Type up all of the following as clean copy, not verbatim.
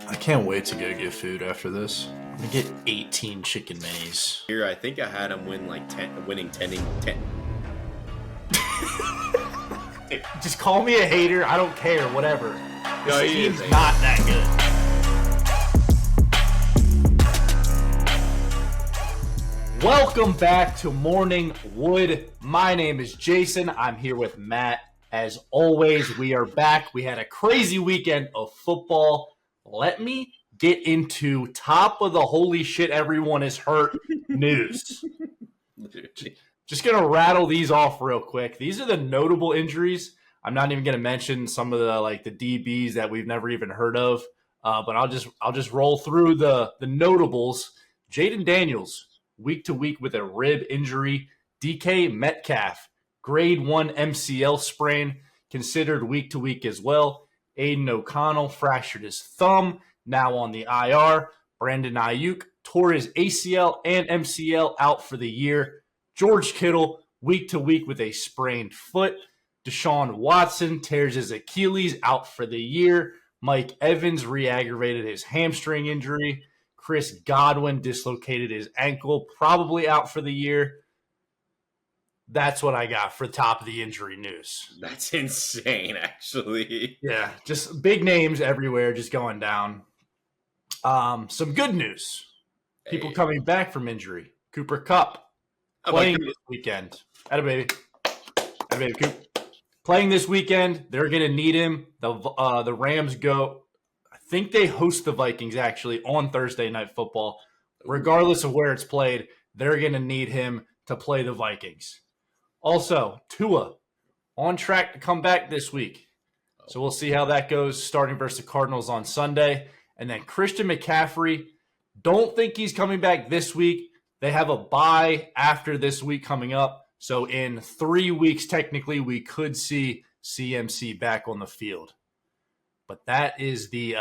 I can't wait to go get food after this. I'm gonna get 18 chicken minis. Here, I think I had him win like 10, winning 10. Just call me a hater. I don't care. Whatever. No, This he team's is. not that good. Welcome back to Morning Wood. My name is Jason. I'm here with Matt. As always, we are back. We had a crazy weekend of football. Let me get into top of the holy shit everyone is hurt news. Just going to rattle these off real quick. These are the notable injuries. I'm not even going to mention some of the DBs that we've never even heard of, but I'll just roll through the notables. Jaden Daniels, week to week with a rib injury. DK Metcalf, grade 1 MCL sprain, considered week to week as well. Aiden O'Connell fractured his thumb, now on the IR. Brandon Ayuk tore his ACL and MCL, out for the year. George Kittle, week to week with a sprained foot. Deshaun Watson tears his Achilles, out for the year. Mike Evans re-aggravated his hamstring injury. Chris Godwin dislocated his ankle, probably out for the year. That's what I got for top of the injury news. That's insane, actually. Yeah, just big names everywhere just going down. Some good news. People coming back from injury. Cooper Kupp playing this weekend. Atta baby. Atta baby, Coop. Playing this weekend. They're going to need him. The Rams go, I think they host the Vikings actually on Thursday Night Football. Regardless of where it's played, they're going to need him to play the Vikings. Also, Tua on track to come back this week. So we'll see how that goes, starting versus the Cardinals on Sunday. And then Christian McCaffrey, don't think he's coming back this week. They have a bye after this week coming up. So in 3 weeks, technically, we could see CMC back on the field. But that is the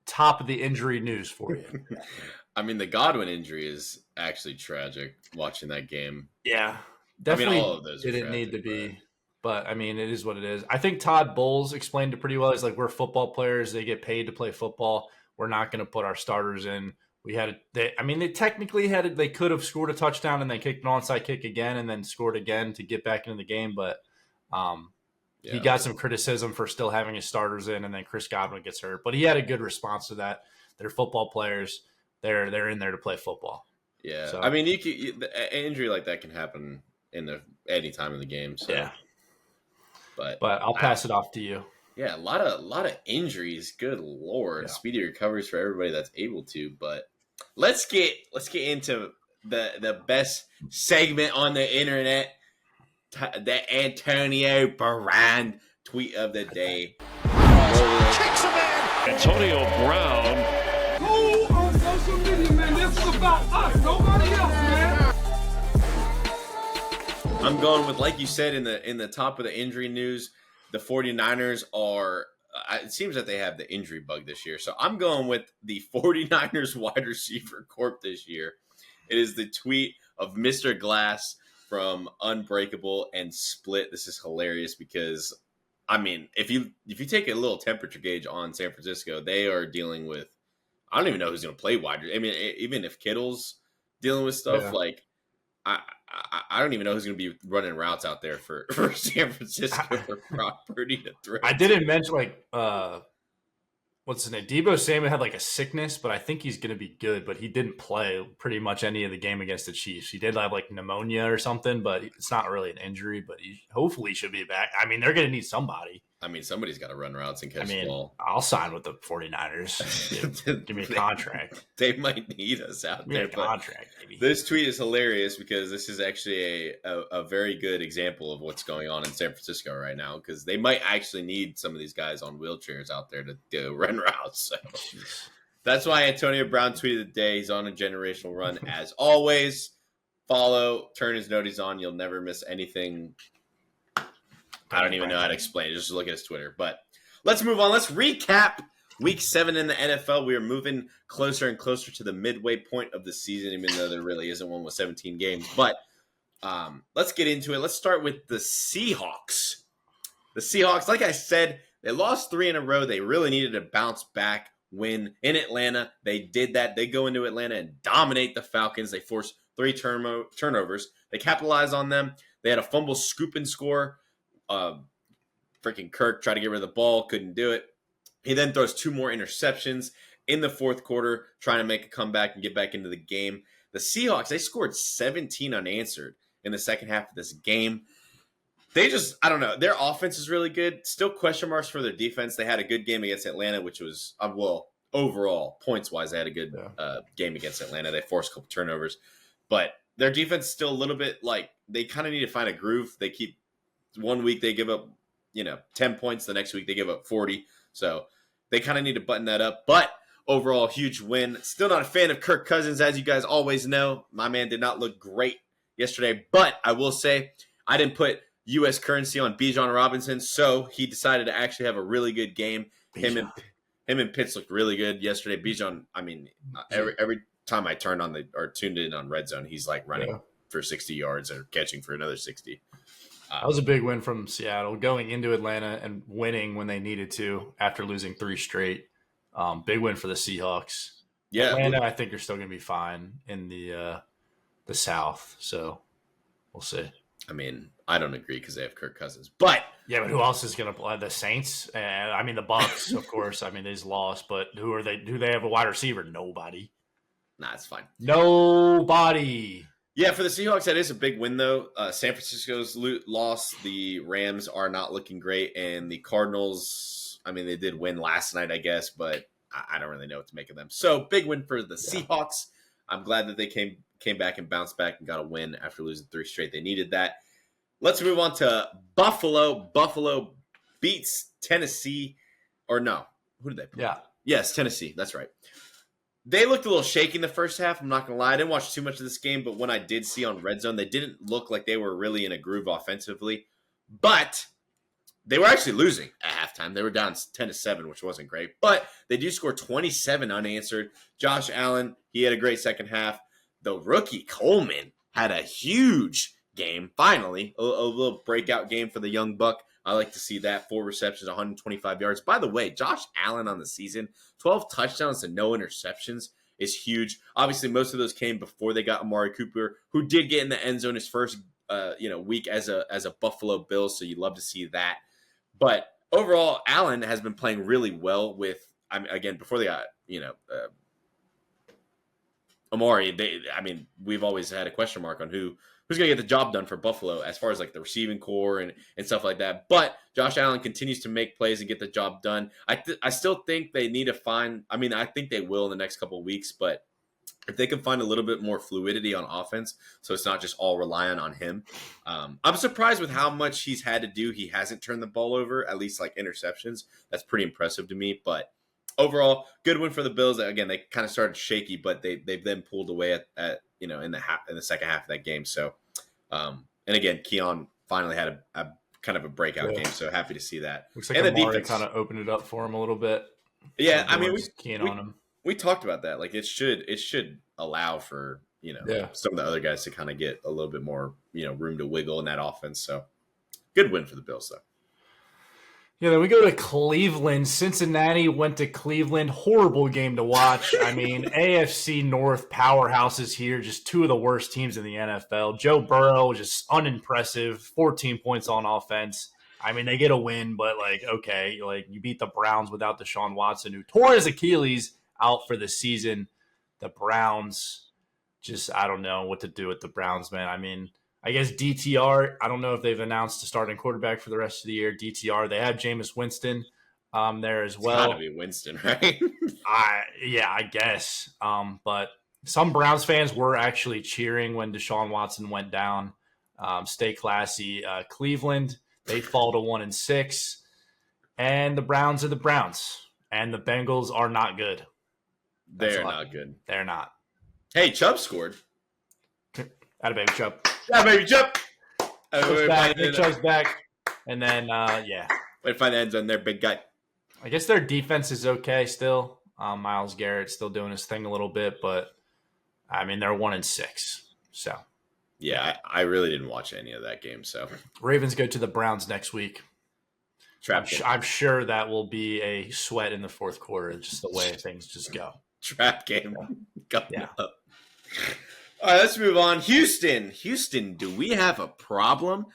top of the injury news for you. I mean, the Godwin injury is actually tragic, watching that game. Yeah. Definitely all of those didn't need to be, but I mean, it is what it is. I think Todd Bowles explained it pretty well. He's like, we're football players. They get paid to play football. We're not going to put our starters in. They technically they could have scored a touchdown and then kicked an onside kick again and then scored again to get back into the game. But he got some criticism for still having his starters in, and then Chris Godwin gets hurt. But he had a good response to that. They're football players. They're in there to play football. Yeah. So, I mean, an injury like that can happen any time in the game. So. Yeah. But I'll pass it off to you. Yeah, a lot of injuries. Good Lord. Yeah. Speedy recoveries for everybody that's able to. But let's get into the best segment on the internet. The Antonio Brown tweet of the day. Kicks him in. Antonio Brown. Who on social media, man? This is about us, nobody else, man. I'm going with, like you said, in the top of the injury news, the 49ers are it seems that they have the injury bug this year. So I'm going with the 49ers wide receiver corp this year. It is the tweet of Mr. Glass from Unbreakable and Split. This is hilarious because, I mean, if you take a little temperature gauge on San Francisco, they are dealing with, I don't even know who's going to play wide. I mean, even if Kittle's dealing with stuff, like I don't even know who's going to be running routes out there for San Francisco for Brock Purdy to throw. I didn't mention what's his name? Deebo Samuel had a sickness, but I think he's going to be good. But he didn't play pretty much any of the game against the Chiefs. He did have pneumonia or something, but it's not really an injury. But hopefully should be back. I mean, they're going to need somebody. I mean, somebody's got to run routes and catch the ball. I'll sign with the 49ers. Give me a contract. They might need us out there. Give me a contract, maybe. This tweet is hilarious because this is actually a very good example of what's going on in San Francisco right now, because they might actually need some of these guys on wheelchairs out there to run routes. So that's why Antonio Brown tweeted the day. He's on a generational run as always. Follow, turn his noties on. You'll never miss anything. I don't even know how to explain it. Just look at his Twitter. But let's move on. Let's recap Week 7 in the NFL. We are moving closer and closer to the midway point of the season, even though there really isn't one with 17 games. But let's get into it. Let's start with the Seahawks. The Seahawks, like I said, they lost 3 in a row. They really needed to bounce back win in Atlanta. They did that. They go into Atlanta and dominate the Falcons. They forced 3 turnovers. They capitalized on them. They had a fumble, scoop and score. Freaking Kirk tried to get rid of the ball, couldn't do it. He then throws 2 more interceptions in the fourth quarter, trying to make a comeback and get back into the game. The Seahawks, they scored 17 unanswered in the second half of this game. They just, I don't know. Their offense is really good. Still question marks for their defense. They had a good game against Atlanta, which was, overall, points-wise, they had a good game against Atlanta. They forced a couple turnovers. But their defense is still a little bit they kind of need to find a groove. They keep, one week they give up, 10 points. The next week they give up 40. So they kind of need to button that up. But overall, huge win. Still not a fan of Kirk Cousins, as you guys always know. My man did not look great yesterday. But I will say, I didn't put U.S. currency on Bijan Robinson, so he decided to actually have a really good game. Him and Pitts looked really good yesterday. Bijan, every time I turned on or tuned in on Red Zone, he's running for 60 yards or catching for another 60. That was a big win from Seattle, going into Atlanta and winning when they needed to after losing 3 straight. Big win for the Seahawks. Yeah, Atlanta, I think, are still going to be fine in the South, so we'll see. I don't agree because they have Kirk Cousins, but yeah, but who else is going to play? The Saints, the Bucks, of course. They just lost, but who are they? Do they have a wide receiver? Nobody. Nah, it's fine. Nobody. Yeah, for the Seahawks, that is a big win, though. San Francisco's loss. The Rams are not looking great, and the Cardinals, they did win last night, I guess, but I don't really know what to make of them. So, big win for the Seahawks. I'm glad that they came back and bounced back and got a win after losing 3 straight. They needed that. Let's move on to Buffalo. Buffalo beats Tennessee. Or no, who did they play? Yeah. Yes, Tennessee. That's right. They looked a little shaky in the first half. I'm not going to lie. I didn't watch too much of this game, but when I did see on Red Zone, they didn't look like they were really in a groove offensively. But they were actually losing at halftime. They were down 10-7, which wasn't great. But they do score 27 unanswered. Josh Allen, he had a great second half. The rookie Coleman had a huge game. Finally, a little breakout game for the young buck. I like to see that. 4 receptions, 125 yards. By the way, Josh Allen on the season, 12 touchdowns and no interceptions is huge. Obviously, most of those came before they got Amari Cooper, who did get in the end zone his first week as a Buffalo Bill, so you love to see that. But overall, Allen has been playing really well with, again, before they got, Amari, we've always had a question mark on who's going to get the job done for Buffalo as far as the receiving core and stuff like that. But Josh Allen continues to make plays and get the job done. I still think they need to find, I think they will in the next couple of weeks, but if they can find a little bit more fluidity on offense, so it's not just all reliant on him. I'm surprised with how much he's had to do. He hasn't turned the ball over, at least interceptions. That's pretty impressive to me, but overall, good win for the Bills. Again, they kind of started shaky, but they've then pulled away at in the second half of that game. So, and again, Keon finally had a kind of a breakout game. So happy to see that. Looks like and Amari the defense kind of opened it up for him a little bit. Yeah, we talked about that. It should allow for some of the other guys to kind of get a little bit more room to wiggle in that offense. So good win for the Bills though. Yeah, then we go to Cleveland. Cincinnati went to Cleveland. Horrible game to watch. AFC North powerhouses here. Just 2 of the worst teams in the NFL. Joe Burrow was just unimpressive. 14 points on offense. They get a win, but okay, you beat the Browns without Deshaun Watson, who tore his Achilles, out for the season. The Browns, I don't know what to do with the Browns, man. I guess DTR, I don't know if they've announced a starting quarterback for the rest of the year. DTR, they have Jameis Winston there as well. It's got to be Winston, right? I guess. But some Browns fans were actually cheering when Deshaun Watson went down. Stay classy. Cleveland, they fall to 1-6. And the Browns are the Browns. And the Bengals are not good. They're not good. They're not. Hey, Chubb scored. Atta baby Chubb. Yeah, baby Chubb. Nick Chubb's back. And then, Way to find the end zone there, big guy. I guess their defense is okay still. Myles Garrett's still doing his thing a little bit, but, they're 1-6. So. Yeah, I really didn't watch any of that game. So Ravens go to the Browns next week. Trap game. I'm sure that will be a sweat in the fourth quarter, just the way things just go. Trap game coming Yeah. up. All right, let's move on. Houston, do we have a problem?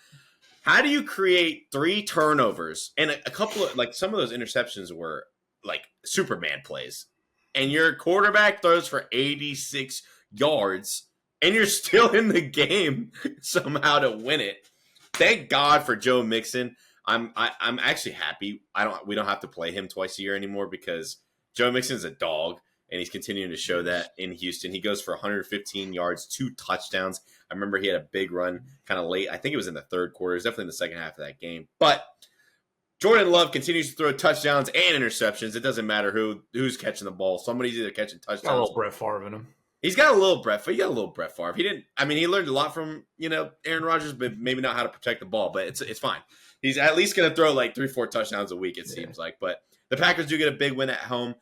How do you create 3 turnovers and a couple of some of those interceptions were like Superman plays, and your quarterback throws for 86 yards, and you're still in the game somehow to win it? Thank God for Joe Mixon. I'm actually happy. We don't have to play him twice a year anymore because Joe Mixon's a dog. And he's continuing to show that in Houston. He goes for 115 yards, 2 touchdowns. I remember he had a big run kind of late. I think it was in the third quarter. It was definitely in the second half of that game. But Jordan Love continues to throw touchdowns and interceptions. It doesn't matter who's catching the ball. Somebody's either catching touchdowns. Got a little Brett Favre in him. He's got a little Brett Favre. He learned a lot from, Aaron Rodgers, but maybe not how to protect the ball. But it's fine. He's at least going to throw 3-4 touchdowns a week, it seems like. But the Packers do get a big win at home.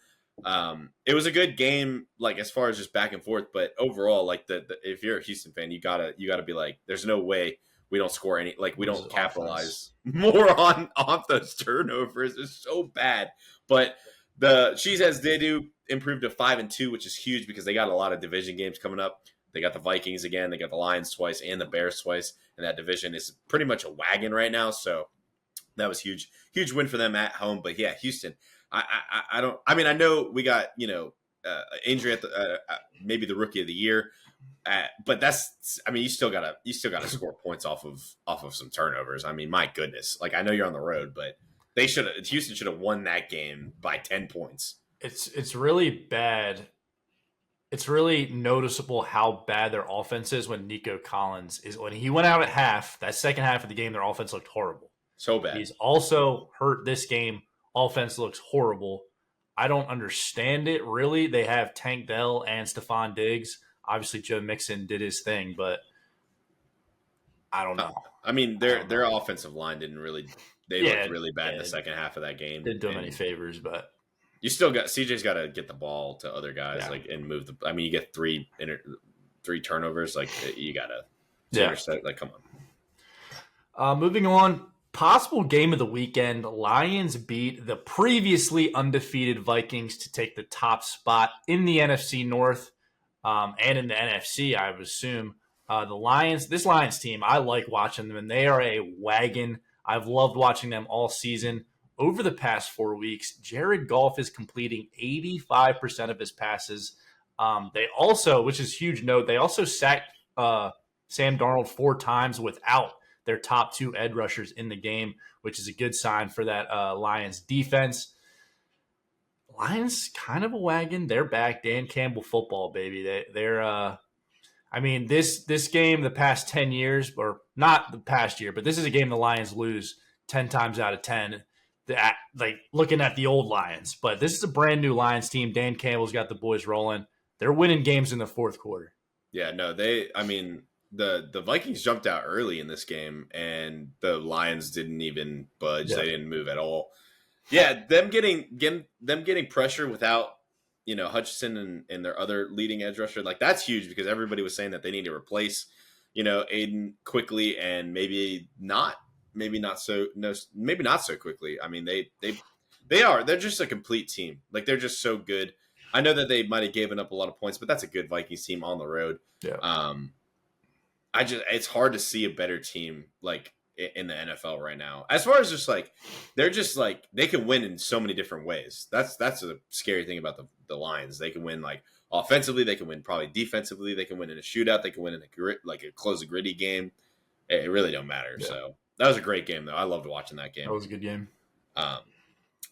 It was a good game, as far as just back and forth, but overall, if you're a Houston fan, you gotta be like, there's no way we don't score any, we don't capitalize more off those turnovers. It's so bad. But the Cheeseheads, they do improve to 5-2, which is huge because they got a lot of division games coming up. They got the Vikings again, they got the Lions twice, and the Bears twice, and that division is pretty much a wagon right now. So that was huge win for them at home. But yeah, Houston. I know we got, injury at the maybe the rookie of the year, but you still gotta score points off of some turnovers. I mean, my goodness, I know you're on the road, but Houston should have won that game by 10 points. It's really bad. It's really noticeable how bad their offense is when Nico Collins when he went out at half. That second half of the game, their offense looked horrible. So bad. He's also hurt this game. Offense looks horrible. I don't understand it, really. They have Tank Dell and Stephon Diggs. Obviously, Joe Mixon did his thing, but I don't know. Their offensive line didn't really – they looked really bad in the second half of that game. Didn't do them any favors, but – you still got – CJ's got to get the ball to other guys and move the – you get 3 turnovers. You got to – come on. Moving on. Possible game of the weekend, Lions beat the previously undefeated Vikings to take the top spot in the NFC North and in the NFC, I would assume. This Lions team, I like watching them, and they are a wagon. I've loved watching them all season. Over the past 4 weeks, Jared Goff is completing 85% of his passes. They also, which is a huge note, they also sacked Sam Darnold 4 times without their top 2 edge rushers in the game, which is a good sign for that Lions defense. Lions kind of a wagon. They're back. Dan Campbell football, baby. They're this game the past 10 years, or not the past year, but this is a game the Lions lose 10 times out of 10. Looking at the old Lions. But this is a brand new Lions team. Dan Campbell's got the boys rolling. They're winning games in the fourth quarter. Yeah, no, the Vikings jumped out early in this game, and the Lions didn't even budge. Yeah. They didn't move at all. Yeah, them getting pressure without Hutchinson and their other leading edge rusher, that's huge because everybody was saying that they need to replace Aiden quickly, and maybe not so quickly. They're just a complete team. They're just so good. I know that they might have given up a lot of points, but that's a good Vikings team on the road. Yeah. It's hard to see a better team in the NFL right now. As far as they're just they can win in so many different ways. That's a scary thing about the Lions. They can win offensively, they can win probably defensively, they can win in a shootout, they can win in a close gritty game. It really don't matter. Yeah. So that was a great game though. I loved watching that game. That was a good game.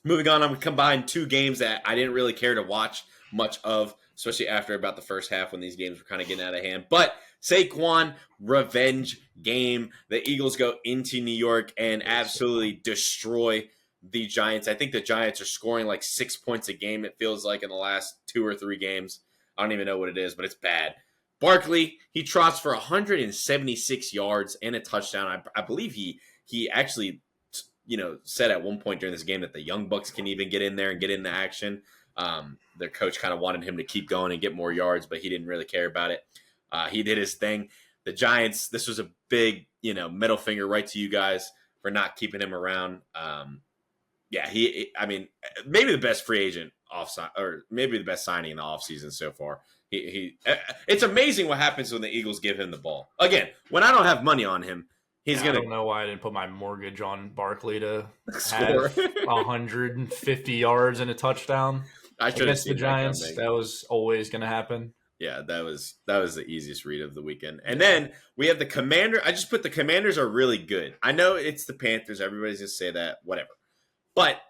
Moving on, I'm going to combine 2 games that I didn't really care to watch much of, especially after about the first half when these games were kind of getting out of hand. But Saquon revenge game. The Eagles go into New York and absolutely destroy the Giants. I think the Giants are scoring 6 points a game, it feels like, in the last 2 or 3 games. I don't even know what it is, but it's bad. Barkley, he trots for 176 yards and a touchdown. I believe he actually said at one point during this game that the Young Bucks can even get in there and get into action. Their coach kind of wanted him to keep going and get more yards, but he didn't really care about it. He did his thing. The Giants, this was a big, middle finger right to you guys for not keeping him around. Yeah, I mean, maybe the best free agent or maybe the best signing in the offseason so far. It's amazing what happens when the Eagles give him the ball. Again, when I don't have money on him, he's going I don't know why I didn't put my mortgage on Barkley to score have 150 yards and a touchdown I should have against the seen Giants. That was always going to happen. Yeah, that was the easiest read of the weekend. And then we have the Commander. I just put the Commanders are really good. I know it's the Panthers. Everybody's going to say that, whatever. But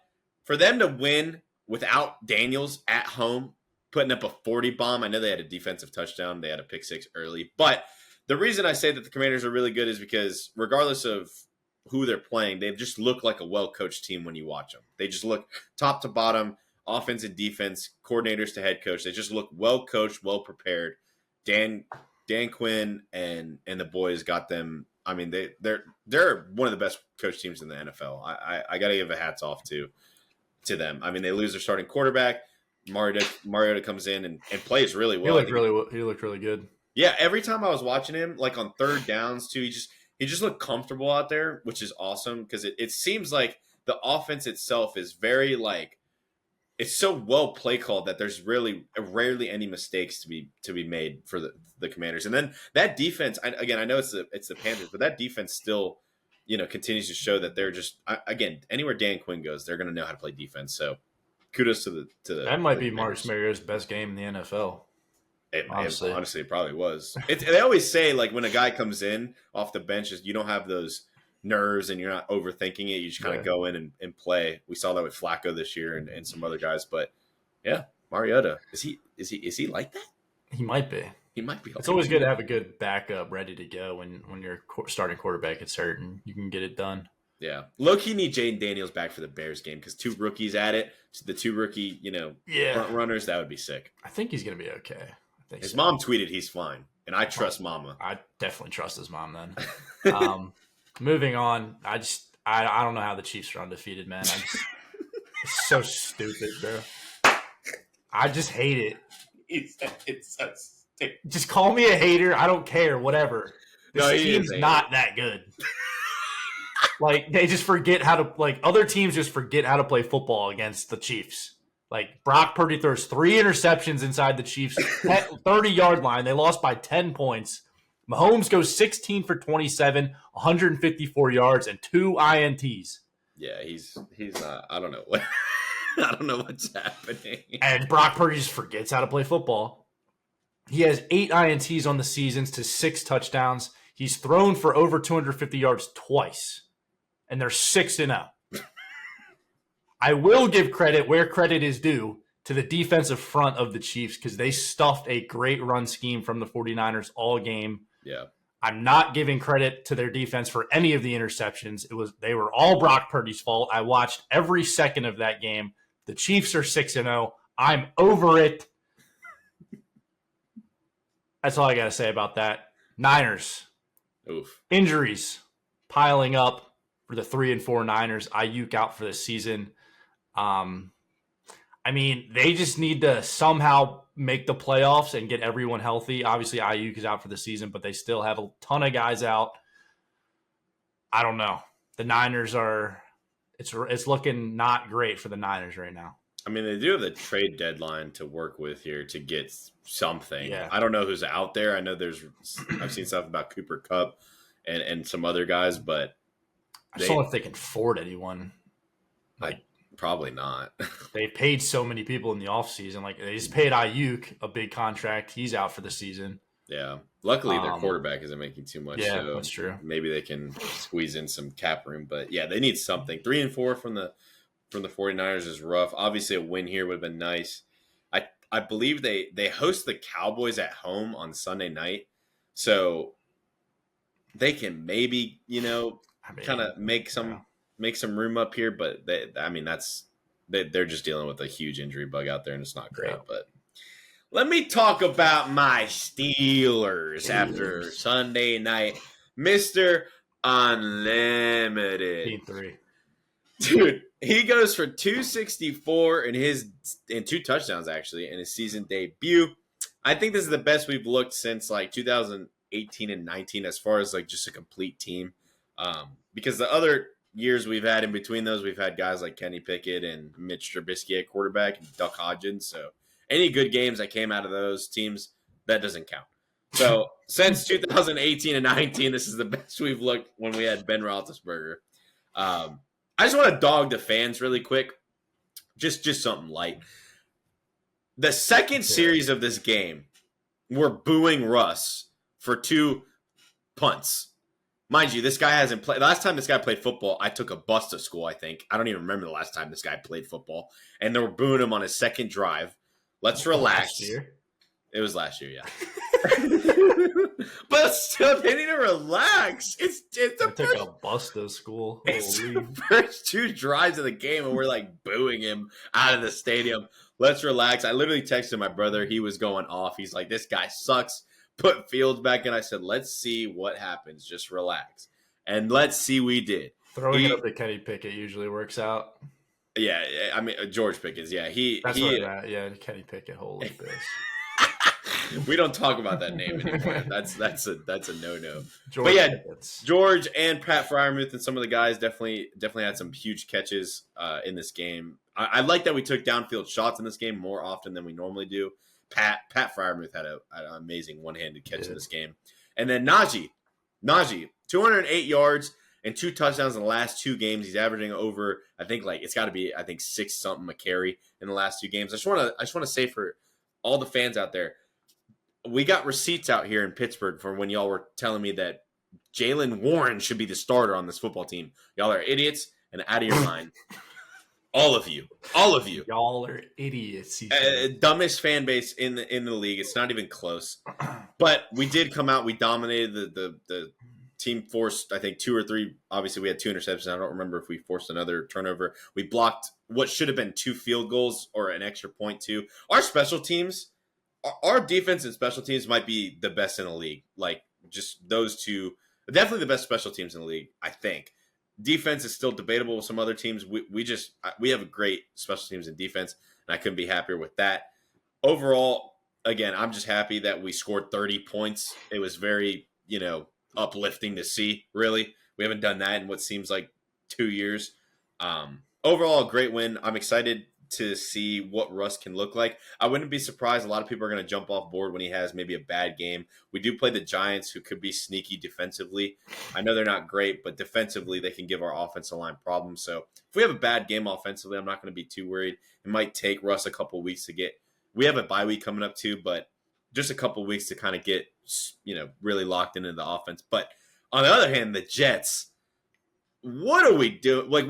for them to win without Daniels at home, putting up a 40 bomb, I know they had a defensive touchdown. They had a pick six early. But the reason I say that the Commanders are really good is because regardless of who they're playing, they just look like a well-coached team when you watch them. They just look top to bottom, offense and defense, coordinators to head coach. They just look well-coached, well-prepared. Dan Quinn and the boys got them. I mean, they're one of the best coach teams in the NFL. I got to give a hats off to them. I mean, they lose their starting quarterback. Mariota comes in and plays really well. He looked really good. Yeah, every time I was watching him, like on third downs too, he just looked comfortable out there, which is awesome because it seems like the offense itself is very like it's so well play called that there's really rarely any mistakes to be made for the Commanders. And then that defense, again, I know it's the Panthers, but that defense still, continues to show that they're just again anywhere Dan Quinn goes, they're going to know how to play defense. So kudos to the that might be Marcus Mariota's best game in the NFL. Honestly, it probably was. They always say like when a guy comes in off the bench, you don't have those nerves and you're not overthinking it. You just kind of go in and play. We saw that with Flacco this year and some other guys. But yeah, Mariota is he like that? He might be. He might be. It's always good to have a good backup ready to go when your starting quarterback gets hurt and you can get it done. Yeah, low-key need Jaden Daniels back for the Bears game because two rookies at it. The two rookie, front runners, that would be sick. I think he's gonna be okay. His mom tweeted he's fine, and I trust Mama. I definitely trust his mom then. Moving on, I don't know how the Chiefs are undefeated, man. It's so stupid, bro. I just hate it. It's so stupid. Just call me a hater. I don't care. Whatever. This team's not that good. Like they just forget how to other teams just forget how to play football against the Chiefs. Like Brock Purdy throws 3 interceptions inside the Chiefs 30-yard line. They lost by 10 points. Mahomes goes 16 for 27, 154 yards, and 2 INTs. Yeah, he's not. I don't know what. I don't know what's happening. And Brock Purdy just forgets how to play football. He has 8 INTs on the seasons to 6 touchdowns. He's thrown for over 250 yards twice, and they're 6-0. I will give credit where credit is due to the defensive front of the Chiefs because they stuffed a great run scheme from the 49ers all game. Yeah. I'm not giving credit to their defense for any of the interceptions. They were all Brock Purdy's fault. I watched every second of that game. The Chiefs are 6-0. I'm over it. That's all I got to say about that. Niners. Oof. Injuries piling up for the 3 and 4 Niners. Ayuk out for the season. I mean, they just need to somehow make the playoffs and get everyone healthy. Obviously, Ayuk is out for the season, but they still have a ton of guys out. I don't know. The Niners are – it's looking not great for the Niners right now. I mean, they do have the trade deadline to work with here to get something. Yeah. I don't know who's out there. I know I've seen stuff about Cooper Kupp and some other guys, but I just don't know if they can afford anyone. Probably not. They've paid so many people in the offseason. Like, they just paid Ayuk a big contract. He's out for the season. Yeah. Luckily, their quarterback isn't making too much. Yeah, so that's true. Maybe they can squeeze in some cap room. But, yeah, they need something. 3 and 4 from the 49ers is rough. Obviously, a win here would have been nice. I believe they host the Cowboys at home on Sunday night. So they can maybe, kind of make some room up here, but they're just dealing with a huge injury bug out there, and it's not great. Yeah. But let me talk about my Steelers after Sunday night, Mr. Unlimited. 3. Dude, he goes for 264 and 2 touchdowns actually in his season debut. I think this is the best we've looked since like 2018 and 19 as far as like just a complete team. Because the other years we've had in between those, we've had guys like Kenny Pickett and Mitch Trubisky at quarterback and Duck Hodgins. So any good games that came out of those teams, that doesn't count. So since 2018 and 19, this is the best we've looked when we had Ben Roethlisberger. I just want to dog the fans really quick. Just something light. The second series of this game, we're booing Russ for 2 punts. Mind you, this guy hasn't played. Last time this guy played football, I took a bus to school, I think. I don't even remember the last time this guy played football. And they were booing him on his second drive. Let's relax. Last year? It was last year, yeah. But still, they need to relax. It's the I took a bus to school. It's the first 2 drives of the game, and we're like booing him out of the stadium. Let's relax. I literally texted my brother. He was going off. He's like, this guy sucks. Put Fields back in. I said, let's see what happens. Just relax. And let's see we did. Throwing it up to Kenny Pickett usually works out. Yeah, I mean, George Pickens, yeah. That's what yeah, Kenny Pickett, holy bitch. We don't talk about that name anymore. That's a no-no. George but yeah, Pickens. George and Pat Freiermuth and some of the guys definitely had some huge catches in this game. I like that we took downfield shots in this game more often than we normally do. Pat Freiermuth had an amazing one-handed catch in this game. And then Najee, 208 yards and 2 touchdowns in the last 2 games. He's averaging over, I think, it's got to be, 6 something a carry in the last 2 games. I just want to say for all the fans out there, we got receipts out here in Pittsburgh for when y'all were telling me that Jaylen Warren should be the starter on this football team. Y'all are idiots and out of your mind. All of you. Y'all are idiots. Dumbest fan base in the league. It's not even close. But we did come out. We dominated the team. Forced, I think, 2 or 3. Obviously, we had 2 interceptions. I don't remember if we forced another turnover. We blocked what should have been 2 field goals or an extra point too. Our special teams. Our defense and special teams might be the best in the league. Like, just those 2, definitely the best special teams in the league, I think. Defense is still debatable with some other teams. We have a great special teams and defense, and I couldn't be happier with that. Overall, again, I'm just happy that we scored 30 points. It was very, uplifting to see, really. We haven't done that in what seems like 2 years. Overall, a great win. I'm excited to see what Russ can look like. I wouldn't be surprised. A lot of people are going to jump off board when he has maybe a bad game. We do play the Giants, who could be sneaky defensively. I know they're not great, but defensively they can give our offensive line problems. So if we have a bad game offensively, I'm not going to be too worried. It might take Russ a couple weeks to get – we have a bye week coming up too, but just a couple weeks to kind of get, really locked into the offense. But on the other hand, the Jets – what are we doing? Like,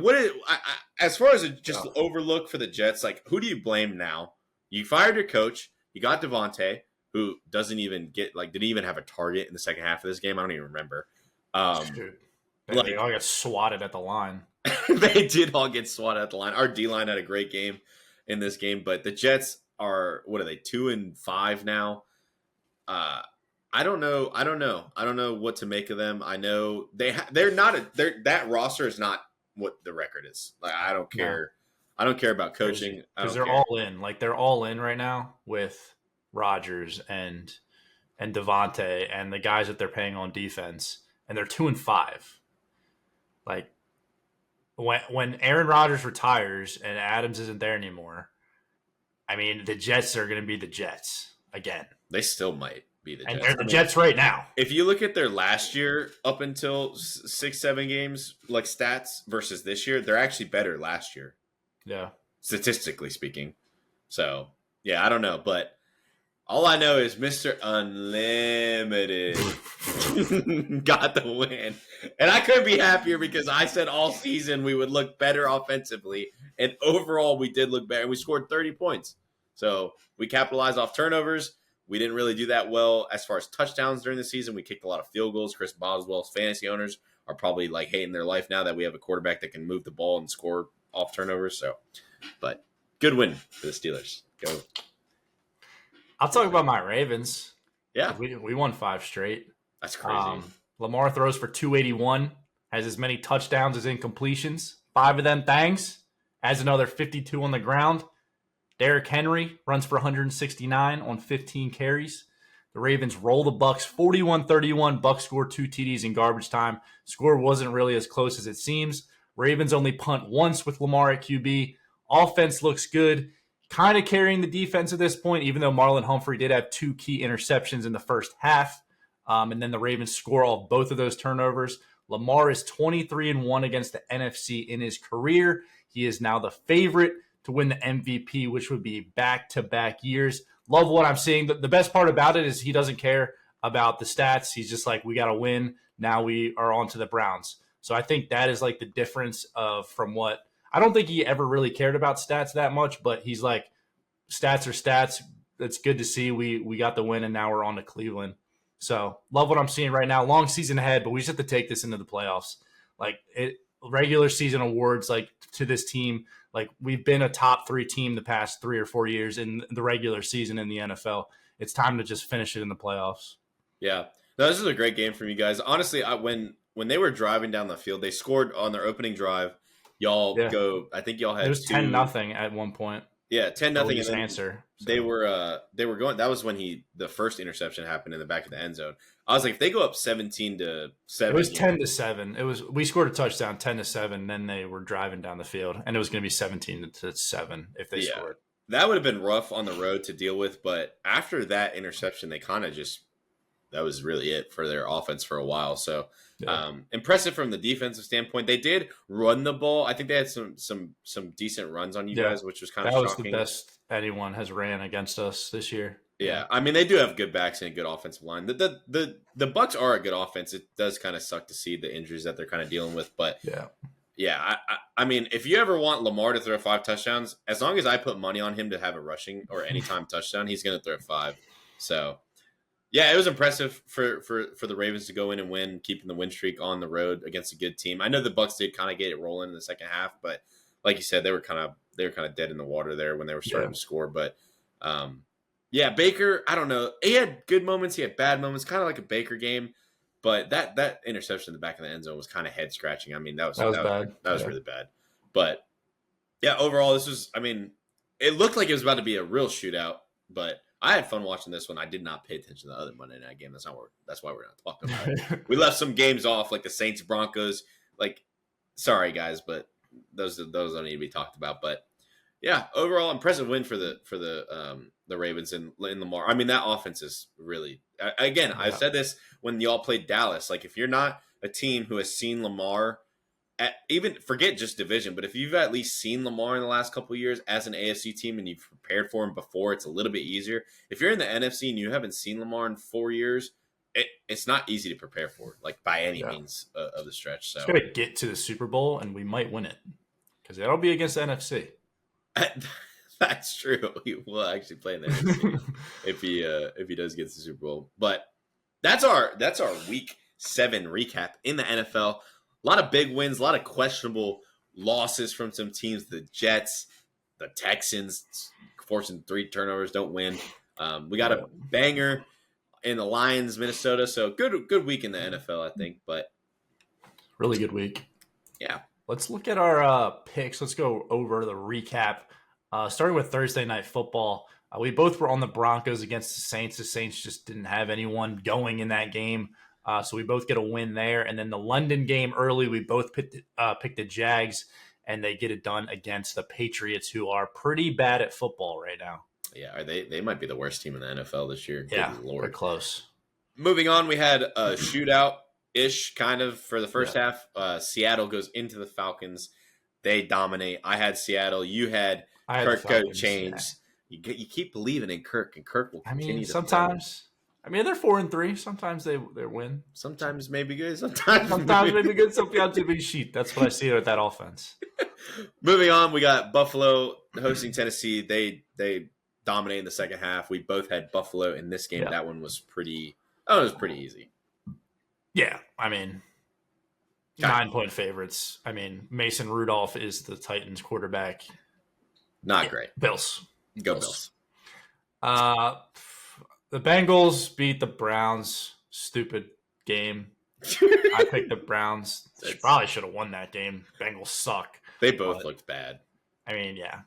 as far as just overlook for the Jets, like, who do you blame now? You fired your coach. You got Devontae, who didn't even have a target in the second half of this game. I don't even remember. They all got swatted at the line. They did all get swatted at the line. Our D-line had a great game in this game, but the Jets are, 2-5 now? I don't know what to make of them. I know that roster is not what the record is. Like, I don't care. No. I don't care about coaching because they're all in. Like, they're all in right now with Rodgers and Devontae and the guys that they're paying on defense, and they're 2-5. Like, when Aaron Rodgers retires and Adams isn't there anymore, I mean, the Jets are going to be the Jets again. They still might be the Jets. And they're the Jets right now. If you look at their last year up until 6-7 games, like stats versus this year, they're actually better last year. Yeah. Statistically speaking. So, yeah, I don't know. But all I know is Mr. Unlimited got the win. And I couldn't be happier because I said all season we would look better offensively. And overall, we did look better. We scored 30 points. So we capitalized off turnovers. We didn't really do that well as far as touchdowns during the season. We kicked a lot of field goals. Chris Boswell's fantasy owners are probably like hating their life now that we have a quarterback that can move the ball and score off turnovers. So, but good win for the Steelers. Go. I'll talk about my Ravens. Yeah. We won 5 straight. That's crazy. Lamar throws for 281, has as many touchdowns as incompletions. 5 of them thangs, has another 52 on the ground. Derrick Henry runs for 169 on 15 carries. The Ravens roll the Bucs 41-31. Bucs score 2 TDs in garbage time. Score wasn't really as close as it seems. Ravens only punt once with Lamar at QB. Offense looks good, kind of carrying the defense at this point, even though Marlon Humphrey did have 2 key interceptions in the first half. And then the Ravens score off both of those turnovers. Lamar is 23-1 against the NFC in his career. He is now the favorite to win the MVP, which would be back-to-back years. Love what I'm seeing. The best part about it is he doesn't care about the stats. He's just like, we got to win. Now we are on to the Browns. So I think that is like the difference from what – I don't think he ever really cared about stats that much, but he's like, stats are stats. It's good to see we got the win, and now we're on to Cleveland. So love what I'm seeing right now. Long season ahead, but we just have to take this into the playoffs. Like regular season awards, like to this team, like we've been a top 3 team the past 3 or 4 years in the regular season in the NFL. It's time to just finish it in the playoffs. Yeah, no, this is a great game from you guys. Honestly, when they were driving down the field, they scored on their opening drive. I think y'all had it was 10-0 at one point. Yeah, 10-0 answer. So. They were going. That was when the first interception happened in the back of the end zone. I was like, if they go up 17-7, it was 10-7. We scored a touchdown 10-7. Then they were driving down the field, and it was going to be 17-7 if they scored. That would have been rough on the road to deal with, but after that interception, they kind of just that was really it for their offense for a while. So impressive from the defensive standpoint. They did run the ball. I think they had some decent runs on you guys, which was kind of shocking. That was the best anyone has ran against us this year. Yeah, I mean they do have good backs and a good offensive line. The Bucs are a good offense. It does kind of suck to see the injuries that they're kind of dealing with, but I mean if you ever want Lamar to throw 5 touchdowns, as long as I put money on him to have a rushing or anytime touchdown, he's going to throw 5. So. Yeah, it was impressive for the Ravens to go in and win, keeping the win streak on the road against a good team. I know the Bucs did kind of get it rolling in the second half, but like you said, they were kind of dead in the water there when they were starting to score. But Baker, I don't know. He had good moments, he had bad moments, kind of like a Baker game. But that interception in the back of the end zone was kind of head scratching. I mean, that was bad. That was really bad. But yeah, overall, this was. I mean, it looked like it was about to be a real shootout, but. I had fun watching this one. I did not pay attention to the other Monday night game. That's why we're not talking about it. We left some games off, like the Saints Broncos. Like, sorry guys, but those don't need to be talked about. But yeah, overall impressive win for the Ravens and Lamar. I mean, that offense is really. Again, I've said this when y'all played Dallas. Like, if you're not a team who has seen Lamar. Even forget just division, but if you've at least seen Lamar in the last couple of years as an AFC team and you've prepared for him before, it's a little bit easier. If you're in the NFC and you haven't seen Lamar in 4 years, it's not easy to prepare for, like by any means of the stretch. So it's going to get to the Super Bowl and we might win it because that'll be against the NFC. That's true. He will actually play in the NFC if he does get to the Super Bowl. But that's our Week 7 recap in the NFL. A lot of big wins, a lot of questionable losses from some teams. The Jets, the Texans, forcing 3 turnovers, don't win. We got a banger in the Lions, Minnesota. So good week in the NFL, I think. But really good week. Yeah. Let's look at our picks. Let's go over the recap. Starting with Thursday Night Football. We both were on the Broncos against the Saints. The Saints just didn't have anyone going in that game. So we both get a win there. And then the London game early, we both picked the Jags, and they get it done against the Patriots, who are pretty bad at football right now. Yeah, they might be the worst team in the NFL this year. Yeah, we're close. Moving on, we had a shootout-ish kind of for the first half. Seattle goes into the Falcons. They dominate. I had Seattle. You had Kirk got changed. Yeah. You keep believing in Kirk, and Kirk will continue to sometimes. I mean, they're 4-3. Sometimes they win. Sometimes maybe good. Sometimes maybe good. Sometimes maybe shit. That's what I see with that offense. Moving on, we got Buffalo hosting Tennessee. They dominated in the second half. We both had Buffalo in this game. Yeah. That one was pretty. Oh, it was pretty easy. Yeah, I mean, 9-point favorites. I mean, Mason Rudolph is the Titans quarterback. Not great. Bills. Go Bills. The Bengals beat the Browns. Stupid game. I picked the Browns. Probably should have won that game. Bengals suck. They both looked bad. I mean, yeah.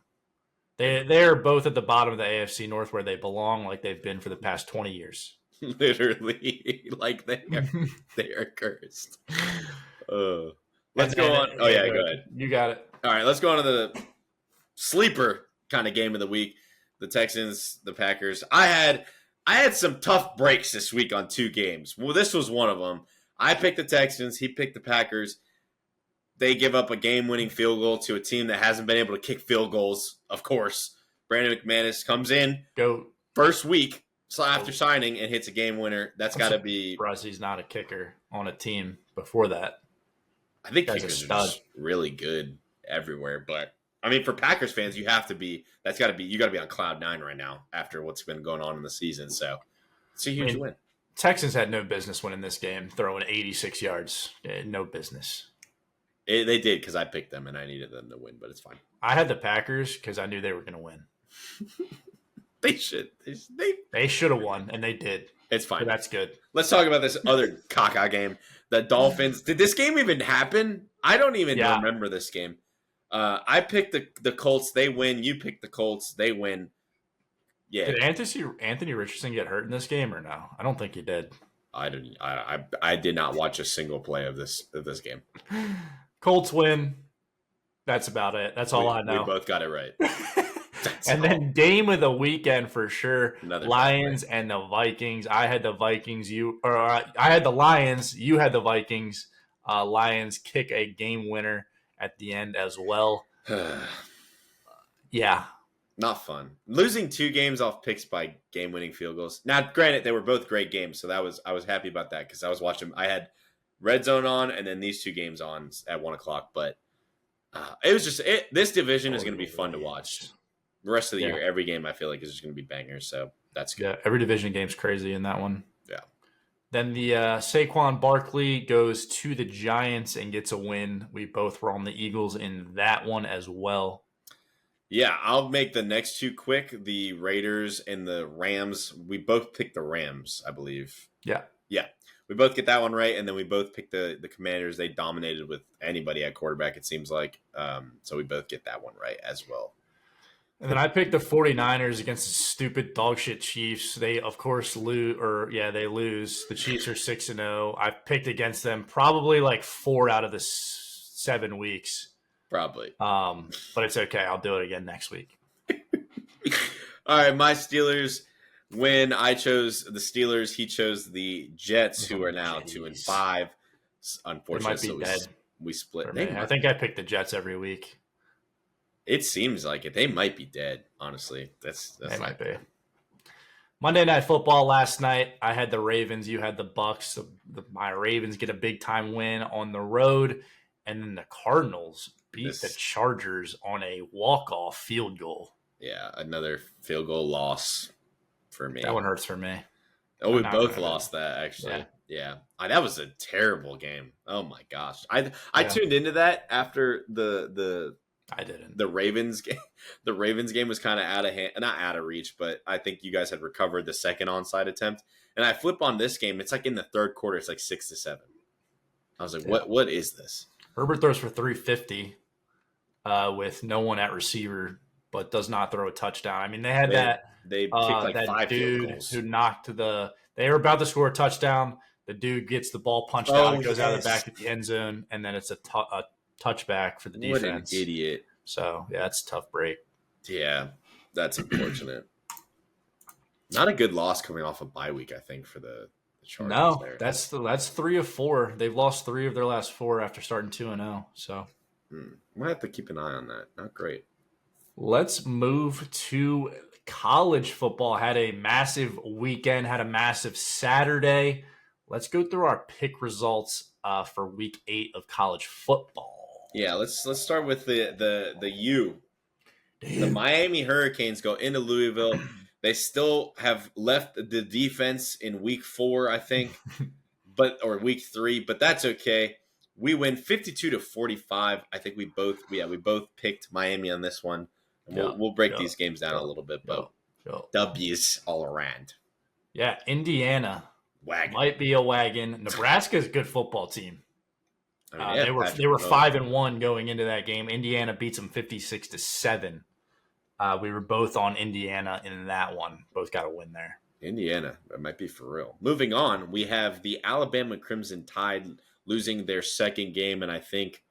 They're both at the bottom of the AFC North where they belong, like they've been for the past 20 years. Literally. Like they are cursed. Let's go on. Oh, yeah, go ahead. You got it. All right, let's go on to the sleeper kind of game of the week. The Texans, the Packers. I had some tough breaks this week on 2 games. Well, this was one of them. I picked the Texans. He picked the Packers. They give up a game-winning field goal to a team that hasn't been able to kick field goals, of course. Brandon McManus comes in first week after signing and hits a game winner. That's got to be – for us, he's not a kicker on a team before that. I think kickers are just really good everywhere. But, I mean, for Packers fans, you have to be – you got to be on cloud 9 right now after what's been going on in the season. So, it's a huge win. Texans had no business winning this game, throwing 86 yards. No business. They did because I picked them and I needed them to win, but it's fine. I had the Packers because I knew they were going to win. They should. They should have won, and they did. It's fine. But that's good. Let's talk about this other caca game. The Dolphins. Did this game even happen? I don't even remember this game. I picked the Colts. They win. You picked the Colts. They win. Yeah. Did Anthony Richardson get hurt in this game or no? I don't think he did. I did not watch a single play of this game. Colts win. That's about it. That's all I know. We both got it right. And then game of the weekend for sure. Another Lions and the Vikings. I had the Vikings. I had the Lions. You had the Vikings. Lions kick a game winner at the end as well. Yeah. Not fun. Losing 2 games off picks by game-winning field goals. Now, granted, they were both great games, so I was happy about that because I was watching. I had Red Zone on, and then these 2 games on at 1:00. But it was just this division is going to be fun to watch. The rest of the year, every game I feel like is just going to be bangers. So that's good. Yeah, every division game's crazy in that one. Yeah. Then the Saquon Barkley goes to the Giants and gets a win. We both were on the Eagles in that one as well. Yeah, I'll make the next 2 quick. The Raiders and the Rams. We both picked the Rams, I believe. Yeah. Yeah. We both get that one right, and then we both picked the Commanders. They dominated with anybody at quarterback, it seems like. So we both get that one right as well. And then I picked the 49ers against the stupid dog shit Chiefs. They, of course, lose. They lose. The Chiefs are 6-0. I picked against them probably like 4 out of the 7 weeks. Probably. But it's okay. I'll do it again next week. All right, my Steelers win. I chose the Steelers. He chose the Jets, who are now 2-5. Unfortunately, they might be dead. We split. I think I pick the Jets every week. It seems like it. They might be dead, honestly. They might be. Monday Night Football last night, I had the Ravens. You had the Bucks. My Ravens get a big-time win on the road. And then the Cardinals beat the Chargers on a walk-off field goal. Yeah, another field goal loss for me. That one hurts for me. Oh, we both lost that, actually. Yeah. That was a terrible game. Oh, my gosh. I tuned into that after I didn't. The Ravens game. The Ravens game was kind of out of hand, not out of reach, but I think you guys had recovered the second onside attempt. And I flip on this game. It's like in the third quarter, it's like 6-7. I was like, what is this? Herbert throws for 350 with no one at receiver, but does not throw a touchdown. I mean, they had they picked like that 5 dude field goals. Who knocked they were about to score a touchdown. The dude gets the ball punched out and goes out of the back at the end zone, and then it's a touchback for the defense. What an idiot. So, yeah, it's a tough break. Yeah, that's unfortunate. Not a good loss coming off a bye week, I think, for the Chargers. No, there. that's 3 of 4. They've lost 3 of their last 4 after starting 2-0. So I'm gonna have to keep an eye on that. Not great. Let's move to college football. Had a massive weekend. Had a massive Saturday. Let's go through our pick results for Week 8 of college football. Yeah, let's start with the U. Damn. The Miami Hurricanes go into Louisville. They still have left the defense in Week 4, I think, or Week 3, but that's okay. We win 52-45. I think we both picked Miami on this one. And we'll break these games down a little bit, but W's all around. Yeah, Indiana wagon might be a wagon. Nebraska's a good football team. I mean, they were 5-1 going into that game. Indiana beats them 56-7. We were both on Indiana in that one. Both got a win there. Indiana, that might be for real. Moving on, we have the Alabama Crimson Tide losing their second game, and I think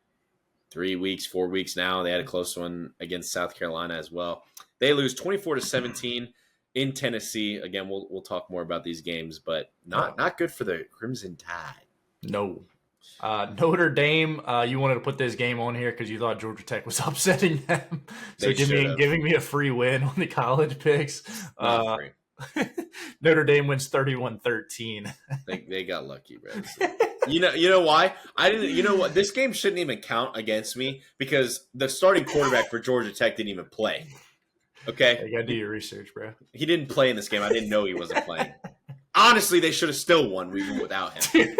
3 weeks, 4 weeks now. They had a close one against South Carolina as well. They lose 24-17 in Tennessee. Again, we'll talk more about these games, but not good for the Crimson Tide. No. Notre Dame, you wanted to put this game on here because you thought Georgia Tech was upsetting them. So giving me a free win on the college picks. Not free. Notre Dame wins 31-13. They got lucky, bro. You know why? I didn't. You know what? This game shouldn't even count against me because the starting quarterback for Georgia Tech didn't even play. Okay, You gotta do your research, bro. he didn't play in this game. I didn't know he wasn't playing. Honestly, they should have still won even without him.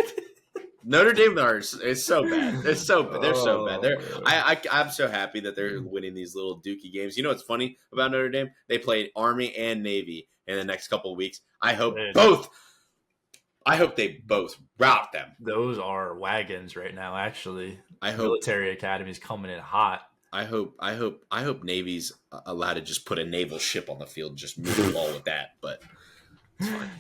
Notre Dame is so bad. They're so bad. I'm so happy that they're winning these little dookie games. You know what's funny about Notre Dame? They played Army and Navy in the next couple of weeks. I hope they both rout them. Those are wagons right now, actually. I hope Military Academy's coming in hot. I hope Navy's allowed to just put a naval ship on the field and just move the ball with that, but it's fine.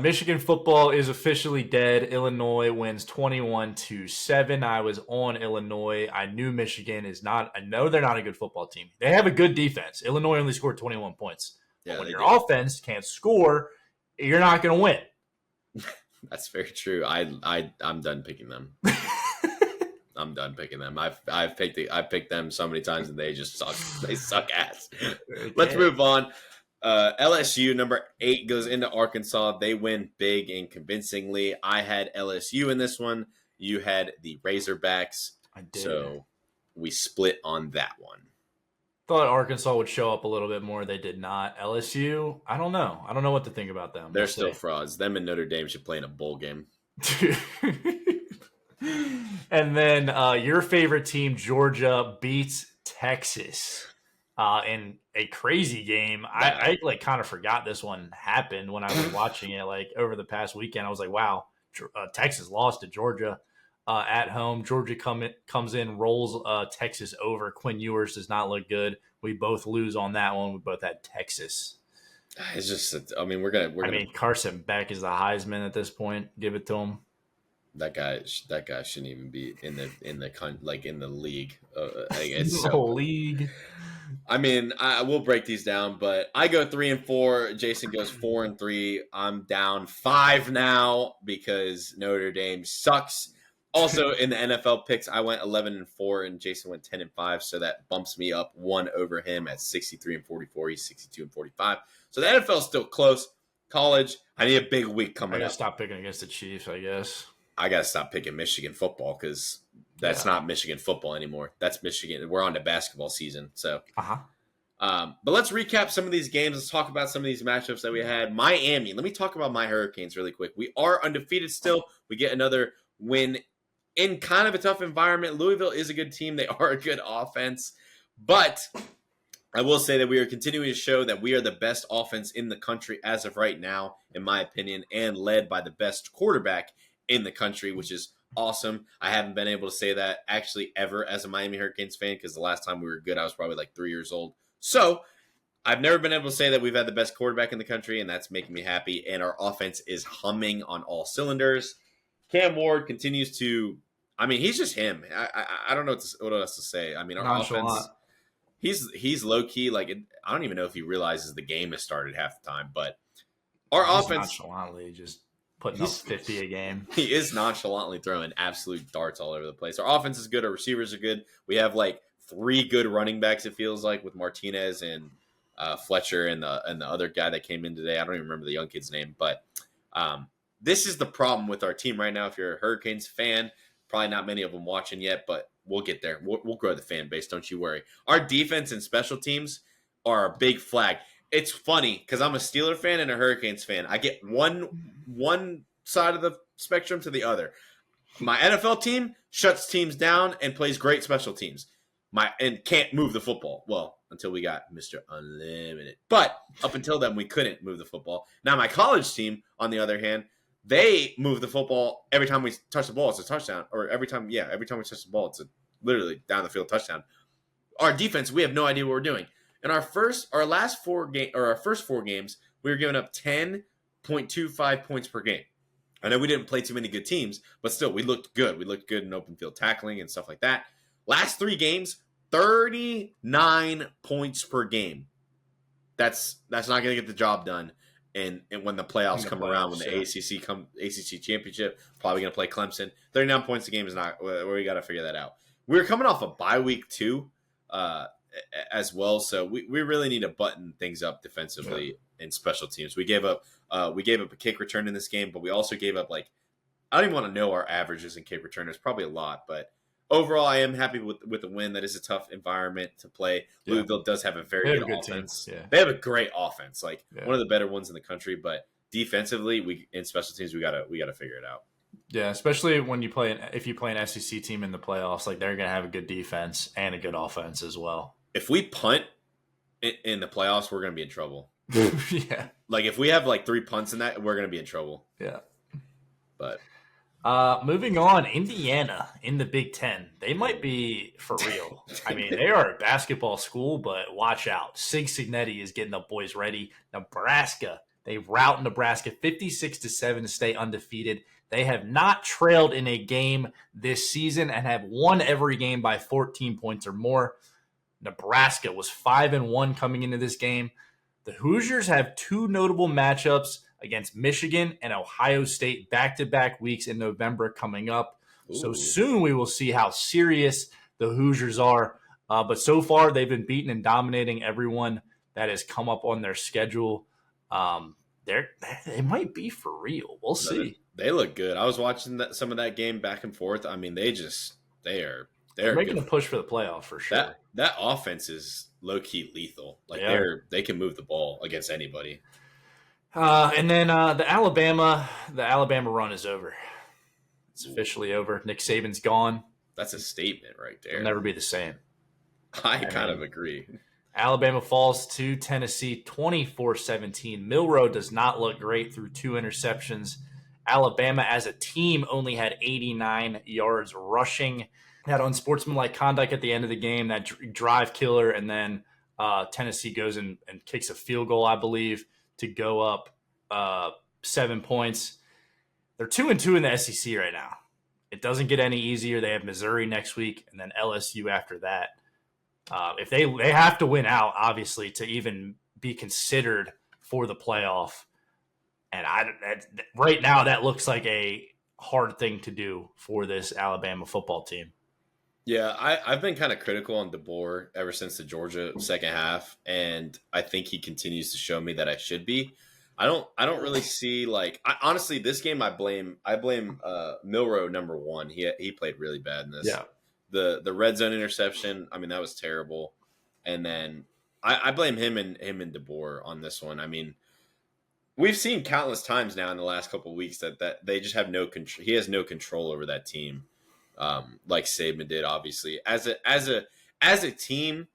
Michigan football is officially dead. Illinois wins 21-7. I was on Illinois. I knew Michigan is not. I know they're not a good football team. They have a good defense. Illinois only scored 21 points. Yeah, but when your offense can't score, you're not going to win. That's very true. I'm done picking them. I'm done picking them. I've picked them so many times and they just suck. They suck ass. Let's move on. LSU number 8 goes into Arkansas. They win big and convincingly. I had LSU in this one. You had the Razorbacks. I did. So we split on that one. Thought Arkansas would show up a little bit more. They did not. LSU, I don't know. I don't know what to think about them. They're still frauds. Them and Notre Dame should play in a bowl game. And then your favorite team, Georgia, beats Texas in a crazy game. I like kind of forgot this one happened when I was watching it like over the past weekend. I was like, wow, Texas lost to Georgia at home. Georgia comes in, rolls Texas over. Quinn Ewers does not look good. We both lose on that one. We both had Texas. It's just, I mean, Carson Beck is the Heisman at this point. Give it to him. That guy shouldn't even be in the league. It's so league. I mean, we'll break these down, but I go 3-4. Jason goes 4-3. I'm down 5 now because Notre Dame sucks. Also, in the NFL picks, I went 11-4, and Jason went 10-5. So that bumps me up 1 over him at 63-44. He's 62-45. So the NFL is still close. College, I need a big week coming up. Stop picking against the Chiefs, I guess. I got to stop picking Michigan football because that's not Michigan football anymore. That's Michigan. We're on to basketball season. So, but let's recap some of these games. Let's talk about some of these matchups that we had. Miami. Let me talk about my Hurricanes really quick. We are undefeated still. We get another win in kind of a tough environment. Louisville is a good team. They are a good offense. But I will say that we are continuing to show that we are the best offense in the country as of right now, in my opinion, and led by the best quarterback in the country, which is awesome. I haven't been able to say that actually ever as a Miami Hurricanes fan because the last time we were good, I was probably like 3 years old. So I've never been able to say that we've had the best quarterback in the country, and that's making me happy. And our offense is humming on all cylinders. Cam Ward continues to, I mean, he's just him. I don't know what else to say. I mean, our offense, he's low key. Like, I don't even know if he realizes the game has started half the time, but our offense nonchalantly just putting up 50 a game. He is nonchalantly throwing absolute darts all over the place. Our offense is good. Our receivers are good. We have like 3 good running backs, it feels like, with Martinez and Fletcher and the other guy that came in today. I don't even remember the young kid's name. But this is the problem with our team right now. If you're a Hurricanes fan, probably not many of them watching yet, but we'll get there. We'll grow the fan base. Don't you worry. Our defense and special teams are a big flag. It's funny because I'm a Steeler fan and a Hurricanes fan. I get one side of the spectrum to the other. My NFL team shuts teams down and plays great special teams. And can't move the football. Well, until we got Mr. Unlimited. But up until then, we couldn't move the football. Now, my college team, on the other hand, they move the football every time we touch the ball. It's a touchdown. Or every time we touch the ball, it's a literally down the field touchdown. Our defense, we have no idea what we're doing. In our first 4 games, we were giving up 10.25 points per game. I know we didn't play too many good teams, but still, we looked good. We looked good in open field tackling and stuff like that. Last 3 games, 39 points per game. That's not going to get the job done. And when the playoffs come around, when the ACC championship, probably going to play Clemson. 39 points a game is not where we got to figure that out. We're coming off a bye week too, as well. So we really need to button things up defensively in special teams. We gave up a kick return in this game, but we also gave up I don't even want to know our averages in kick return. It's probably a lot, but overall, I am happy with the win. That is a tough environment to play. Yeah. Louisville does have a very good offense. Yeah. They have a great offense, one of the better ones in the country. But defensively, in special teams, we gotta figure it out. Yeah, especially when if you play an SEC team in the playoffs, they're gonna have a good defense and a good offense as well. If we punt in the playoffs, we're gonna be in trouble. Yeah, if we have 3 punts in that, we're gonna be in trouble. Yeah, but. Moving on, Indiana in the Big Ten. They might be for real. I mean, they are a basketball school, but watch out. Sig Signetti is getting the boys ready. Nebraska, they rout Nebraska 56-7 to stay undefeated. They have not trailed in a game this season and have won every game by 14 points or more. Nebraska was 5-1 coming into this game. The Hoosiers have 2 notable matchups against Michigan and Ohio State back-to-back weeks in November coming up. Ooh. So soon we will see how serious the Hoosiers are. But so far they've been beating and dominating everyone that has come up on their schedule. They might be for real. We'll see. They look good. I was watching some of that game back and forth. I mean, they're making a push for the playoff for sure. That offense is low-key lethal. They can move the ball against anybody. And then the Alabama run is over. It's officially over. Nick Saban's gone. That's a statement right there. It'll never be the same. I kind of agree. Alabama falls to Tennessee 24-17. Milroe does not look great through 2 interceptions. Alabama as a team only had 89 yards rushing. Had unsportsmanlike conduct at the end of the game, that drive killer, and then Tennessee goes and kicks a field goal, I believe, to go up 7 points. They're 2-2 in the SEC right now. It doesn't get any easier. They have Missouri next week and then LSU after that. If they have to win out, obviously, to even be considered for the playoff. And right now, that looks like a hard thing to do for this Alabama football team. Yeah, I've been kind of critical on DeBoer ever since the Georgia second half, and I think he continues to show me that I should be. I don't really see honestly, this game I blame Milroe number 1. He played really bad in this. Yeah. The red zone interception, I mean, that was terrible. And then I blame him and DeBoer on this one. I mean, we've seen countless times now in the last couple of weeks that they just have no control. He has no control over that team. Like Saban did, obviously. As a team,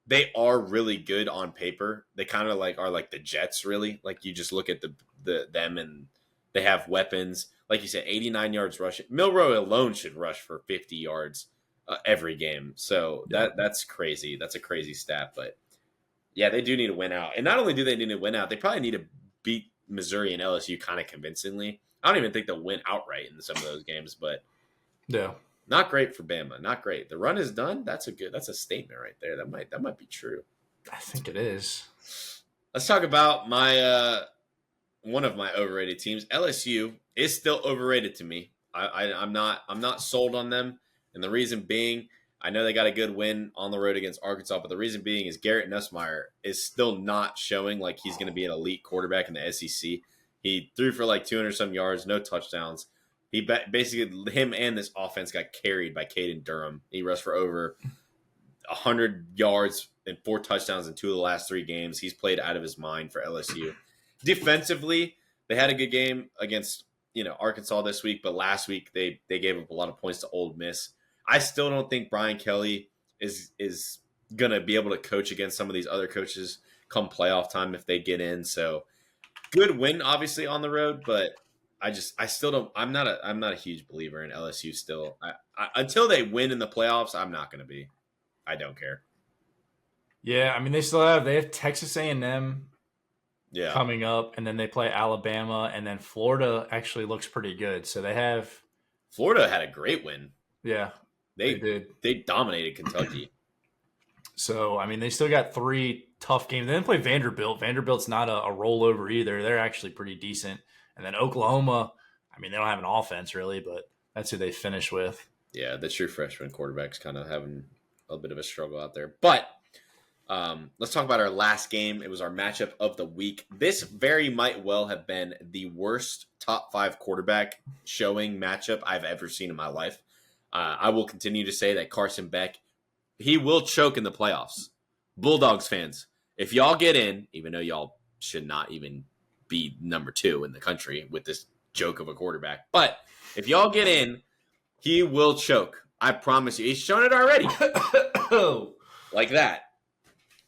they are really good on paper. They kind of are like the Jets, really. You just look at them and they have weapons. Like you said, 89 yards rushing. Milroe alone should rush for 50 yards every game. So that's crazy. That's a crazy stat. But yeah, they do need to win out. And not only do they need to win out, they probably need to beat Missouri and LSU kind of convincingly. I don't even think they'll win outright in some of those games, but yeah, not great for Bama. Not great. The run is done. That's a statement right there. That might be true. I think it is. Let's talk about my one of my overrated teams. LSU is still overrated to me. I'm not sold on them, and the reason being, I know they got a good win on the road against Arkansas, but the reason being is Garrett Nussmeier is still not showing like he's going to be an elite quarterback in the SEC. He threw for 200-some yards, no touchdowns. He basically, him and this offense got carried by Caden Durham. He rushed for over 100 yards and 4 touchdowns in 2 of the last 3 games. He's played out of his mind for LSU. Defensively, they had a good game against Arkansas this week, but last week they gave up a lot of points to Ole Miss. I still don't think Brian Kelly is going to be able to coach against some of these other coaches come playoff time if they get in. So good win, obviously, on the road, but I still don't. I'm not a huge believer in LSU still. Until they win in the playoffs, I'm not going to be. I don't care. Yeah, I mean they have Texas A&M coming up, and then they play Alabama, and then Florida actually looks pretty good. So they have Florida had a great win. Yeah. They did. They dominated Kentucky. So, I mean, they still got 3 tough games. They didn't play Vanderbilt. Vanderbilt's not a rollover either. They're actually pretty decent. And then Oklahoma, I mean, they don't have an offense really, but that's who they finish with. Yeah, the true freshman quarterback's kind of having a bit of a struggle out there. But let's talk about our last game. It was our matchup of the week. This very might well have been the worst top 5 quarterback showing matchup I've ever seen in my life. I will continue to say that Carson Beck, he will choke in the playoffs. Bulldogs fans, if y'all get in, even though y'all should not even be number 2 in the country with this joke of a quarterback, but if y'all get in, he will choke. I promise you. He's shown it already. Like that.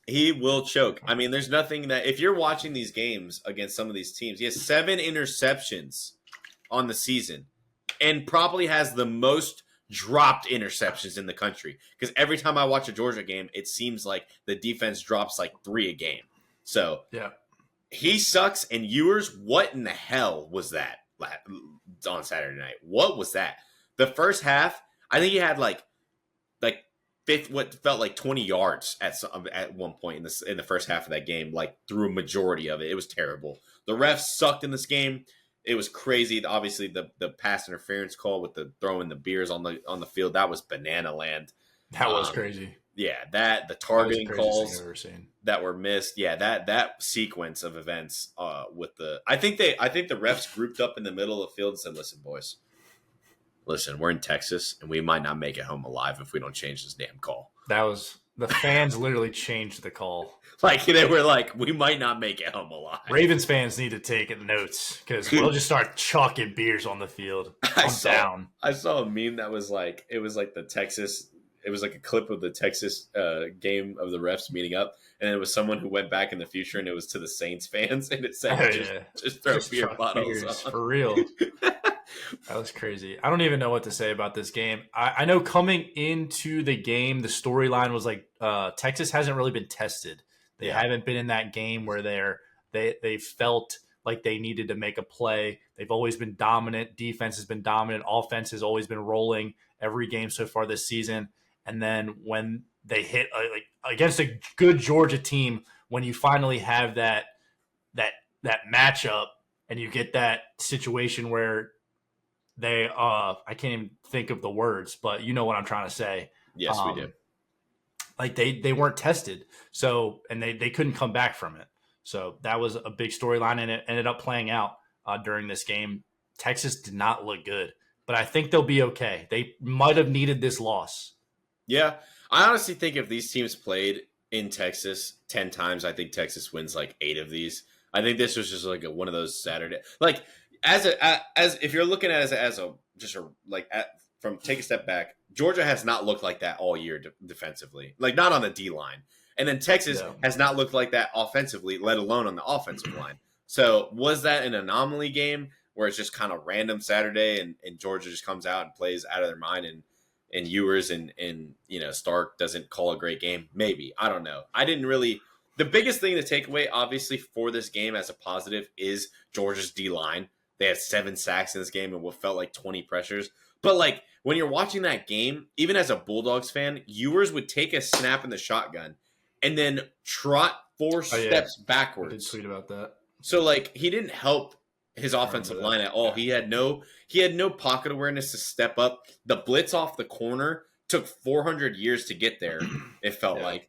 He will choke. I mean, there's nothing that – if you're watching these games against some of these teams, he has 7 interceptions on the season and probably has the most dropped interceptions in the country. Because every time I watch a Georgia game, it seems like the defense drops like 3 a game. So yeah, he sucks. And Ewers, what in the hell was that on Saturday night? What was that? The first half, I think he had like what felt like 20 yards at one point in the first half of that game, like through a majority of it. It was terrible. The refs sucked in this game. It was crazy. Obviously, the pass interference call with the throwing the beers on the field, that was banana land. That was crazy. Yeah, the targeting calls seen. that were missed. Yeah, that sequence of events with I think the refs grouped up in the middle of the field and said, "Listen, boys. Listen, we're in Texas, and we might not make it home alive if we don't change this damn call." That was the fans literally changed the call. Like they were like, "We might not make it home alive." Ravens fans need to take notes because we'll just start chucking beers on the field. I saw a meme that was like, it was like it was like a clip of the Texas game of the refs meeting up, and it was someone who went back in the future, and it was to the Saints fans, and it said, just throw beer bottles on. For real. That was crazy. I don't even know what to say about this game. I know coming into the game, the storyline was like Texas hasn't really been tested. They haven't been in that game where they felt like they needed to make a play. They've always been dominant. Defense has been dominant. Offense has always been rolling every game so far this season. And then when they hit like against a good Georgia team, when you finally have that matchup and you get that situation where they I can't even think of the words, but you know what I'm trying to say. Yes, we do. Like they weren't tested, so and they couldn't come back from it. So that was a big storyline, and it ended up playing out during this game. Texas did not look good, but I think they'll be okay. They might have needed this loss. Yeah, I honestly think if these teams played in Texas 10 times, I think Texas wins like 8 of these. I think this was just like one of those Saturday, like as if you're looking at it take a step back. Georgia has not looked like that all year defensively, like not on the D line, and then Texas has not looked like that offensively, let alone on the offensive line. So was that an anomaly game where it's just kind of random Saturday and Georgia just comes out and plays out of their mind and Ewers and Stark doesn't call a great game? Maybe. I don't know. The biggest thing to take away, obviously, for this game as a positive is Georgia's D-line. They had 7 sacks in this game and what felt like 20 pressures. But, like, when you're watching that game, even as a Bulldogs fan, Ewers would take a snap in the shotgun and then trot 4 steps backwards. I did tweet about that. So, like, he didn't help his offensive line at all. Yeah. He had no pocket awareness to step up. The blitz off the corner took 400 years to get there, it felt like.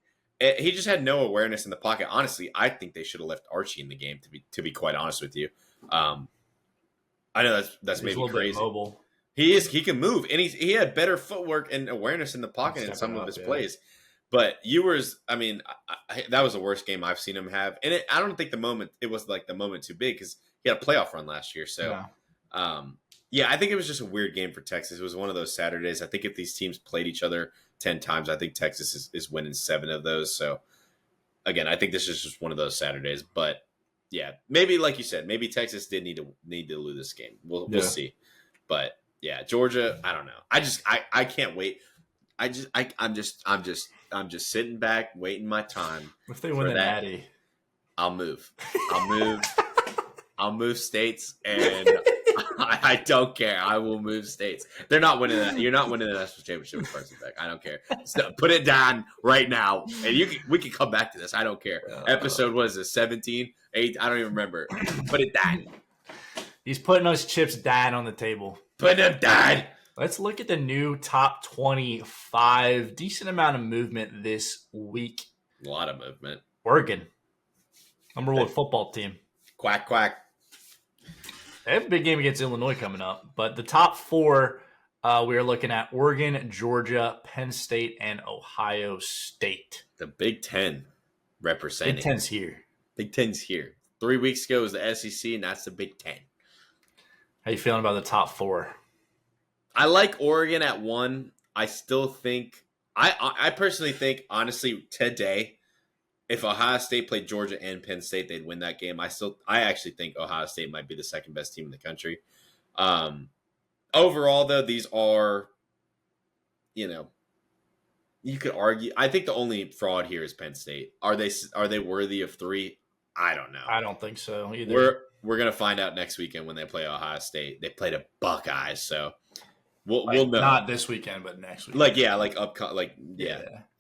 He just had no awareness in the pocket. Honestly, I think they should have left Archie in the game, to be quite honest with you. I know that's maybe crazy. Mobile. He can move, and he had better footwork and awareness in the pocket in some of his plays. But Ewers, I mean, that was the worst game I've seen him have, and I don't think it was like the moment too big because he had a playoff run last year. So, I think it was just a weird game for Texas. It was one of those Saturdays. I think if these teams played each other 10 times, I think Texas is winning 7 of those. So, again, I think this is just one of those Saturdays. But yeah, maybe like you said, maybe Texas did need to lose this game. We'll see. But yeah, Georgia, I don't know. I can't wait. I'm just sitting back, waiting my time. If they win the Natty, I'll move. I'll move states, and I don't care. I will move states. They're not winning that. You're not winning the national championship with Carson Beck. I don't care. So put it down right now, and we can come back to this. I don't care. Episode was it 17, 8? I don't even remember. Put it down. He's putting those chips down on the table. Put them down. Let's look at the new top 25. Decent amount of movement this week. A lot of movement. Oregon, number 1 football team. Quack, quack. They have a big game against Illinois coming up. But the top 4, we are looking at Oregon, Georgia, Penn State, and Ohio State. The Big Ten representing. Big Ten's here. Big Ten's here. 3 weeks ago was the SEC, and that's the Big Ten. How you feeling about the top 4? I like Oregon at 1. I still think I personally think, honestly, today, if Ohio State played Georgia and Penn State, they'd win that game. I actually think Ohio State might be the second best team in the country. Overall, though, these are, you could argue. I think the only fraud here is Penn State. Are they worthy of 3? I don't know. I don't think so either. We're gonna find out next weekend when they play Ohio State. They play the Buckeyes, so we'll know. Not this weekend, but next week.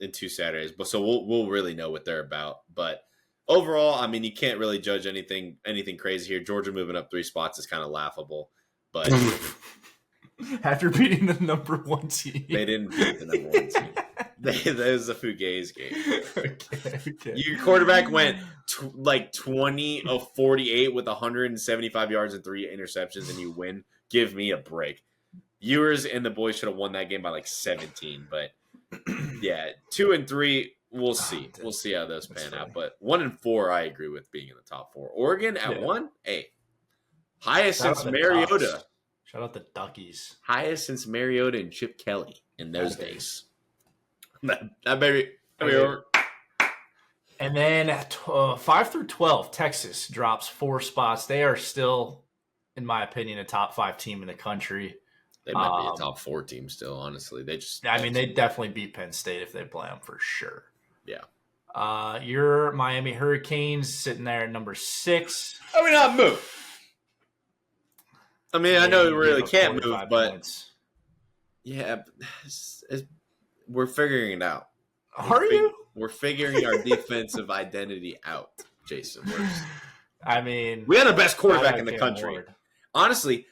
In 2 Saturdays. But so we'll really know what they're about. But overall, I mean, you can't really judge anything crazy here. Georgia moving up 3 spots is kind of laughable, but after beating the number 1 team, they didn't beat the number 1 team. That was a Fugazi game. Okay. Your quarterback went 20 of 48 with 175 yards and 3 interceptions, and you win. Give me a break. Ewers and the boys should have won that game by 17, but yeah, 2 and 3, we'll see. We'll see how those pan out. But 1 and 4, I agree with being in the top 4. Oregon at 1, hey, highest since Mariota. Ducks. Shout out the Duckies. Highest since Mariota and Chip Kelly in those days. That baby. And then 5 through 12, Texas drops 4 spots. They are still, in my opinion, a top 5 team in the country. They might be a top 4 team still, honestly. They definitely beat Penn State if they play them for sure. Yeah. Your Miami Hurricanes sitting there at number 6. How we not move? I mean, I know we really can't move, but points. Yeah, we're figuring it out. Are you? We're figuring our defensive identity out, Jason. We had the best quarterback in the country. Honestly,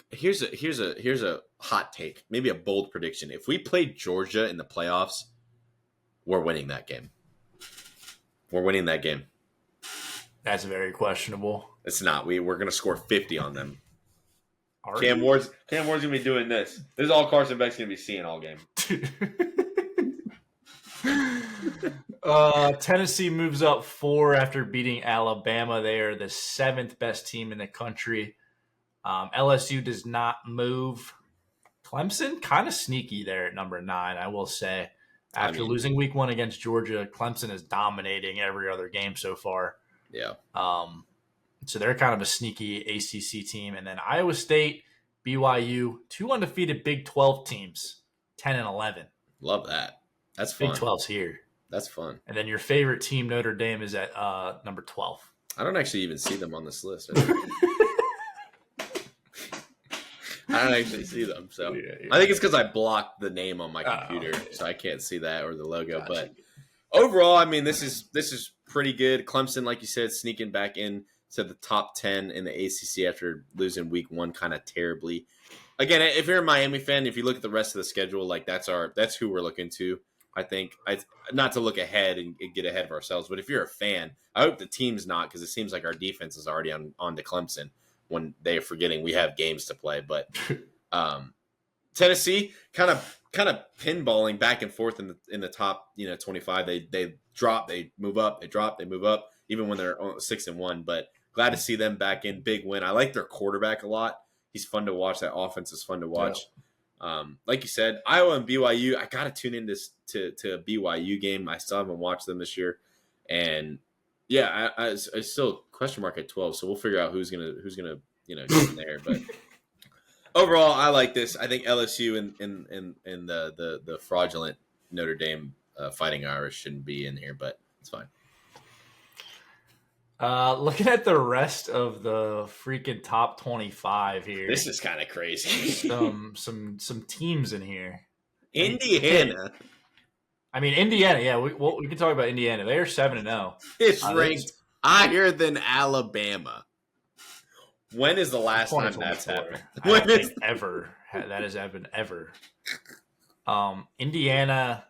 here's a hot take, maybe a bold prediction. If we played Georgia in the playoffs, we're winning that game. We're winning that game. That's very questionable. It's not. We're going to score 50 on them. Cam Ward's going to be doing this. This is all Carson Beck's going to be seeing all game. Tennessee moves up 4 after beating Alabama. They are the 7th best team in the country. LSU does not move. Clemson, kind of sneaky there at number 9, I will say. After losing week 1 against Georgia, Clemson is dominating every other game so far. Yeah. So they're kind of a sneaky ACC team. And then Iowa State, BYU, 2 undefeated Big 12 teams, 10 and 11. Love that. That's fun. Big 12's here. That's fun. And then your favorite team, Notre Dame, is at number 12. I don't actually even see them on this list. I don't actually see them. So I think it's because I blocked the name on my computer, so I can't see that or the logo. Gotcha. But overall, I mean, this is pretty good. Clemson, like you said, sneaking back in to the top 10 in the ACC after losing week 1 kind of terribly. Again, if you're a Miami fan, if you look at the rest of the schedule, like that's who we're looking to. I think not to look ahead and get ahead of ourselves, but if you're a fan, I hope the team's not, because it seems like our defense is already on to Clemson when they're forgetting we have games to play. But Tennessee kind of pinballing back and forth in the top 25. They drop, they move up, they drop, they move up, even when they're 6-1. But glad to see them back in. Big win. I like their quarterback a lot. He's fun to watch. That offense is fun to watch. Yeah. Like you said, Iowa and BYU, I got to tune in to a BYU game. I still haven't watched them this year. And, yeah, I still question mark at 12, so we'll figure out who's gonna get in there. But overall, I like this. I think LSU and the fraudulent Notre Dame Fighting Irish shouldn't be in here, but it's fine. Looking at the rest of the freaking top 25 here. This is kind of crazy. some teams in here. Indiana. Indiana. Yeah, we can talk about Indiana. They are 7-0. It's ranked higher than Alabama. When is the last time that's happened? I don't think ever. That has happened ever. Indiana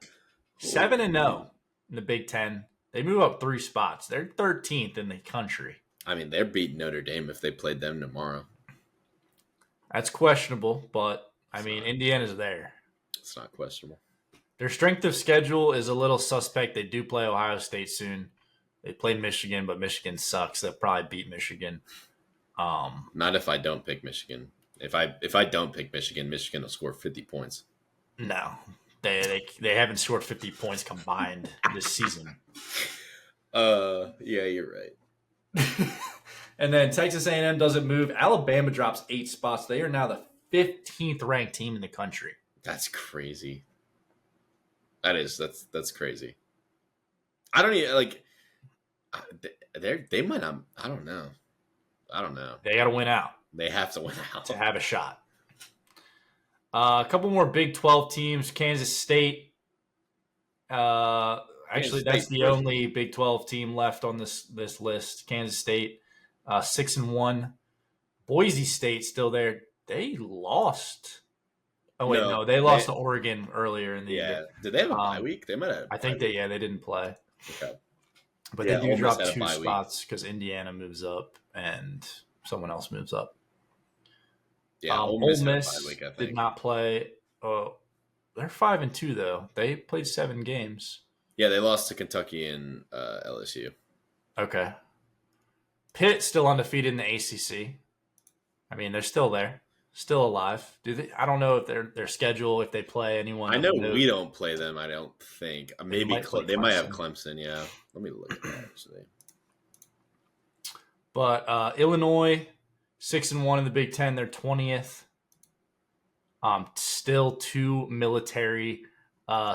7-0 in the Big Ten. They move up 3 spots. They're 13th in the country. They're beating Notre Dame if they played them tomorrow. That's questionable, but Indiana's there. It's not questionable. Their strength of schedule is a little suspect. They do play Ohio State soon. They played Michigan, but Michigan sucks. They'll probably beat Michigan. Not if I don't pick Michigan. If I don't pick Michigan, Michigan will score 50 points. No, they haven't scored 50 points combined this season. Yeah, you're right. And then Texas A&M doesn't move. Alabama drops 8 spots. They are now the 15th ranked team in the country. That's crazy. That's crazy. I don't even like. They might not. I don't know. They got to win out. They have to win out to have a shot. A couple more Big 12 teams. Kansas State. Actually, that's the only Big 12 team left on this list. Kansas State, 6-1. Boise State still there. They lost. Oh wait, no, they lost to Oregon earlier in the year. Did they have a bye week? They might have. I think they didn't play. Okay. But they do drop 2 spots because Indiana moves up and someone else moves up. Yeah, Ole Miss did not play. They're 5-2 though. They played 7 games. Yeah, they lost to Kentucky and LSU. Okay. Pitt still undefeated in the ACC. They're still there, still alive. Do they? I don't know if their schedule, if they play anyone. I know we don't play them. I don't think. Maybe they might have Clemson. Yeah, let me look at that actually. But Illinois, 6-1 in the Big Ten. They're 20th. Still 2 military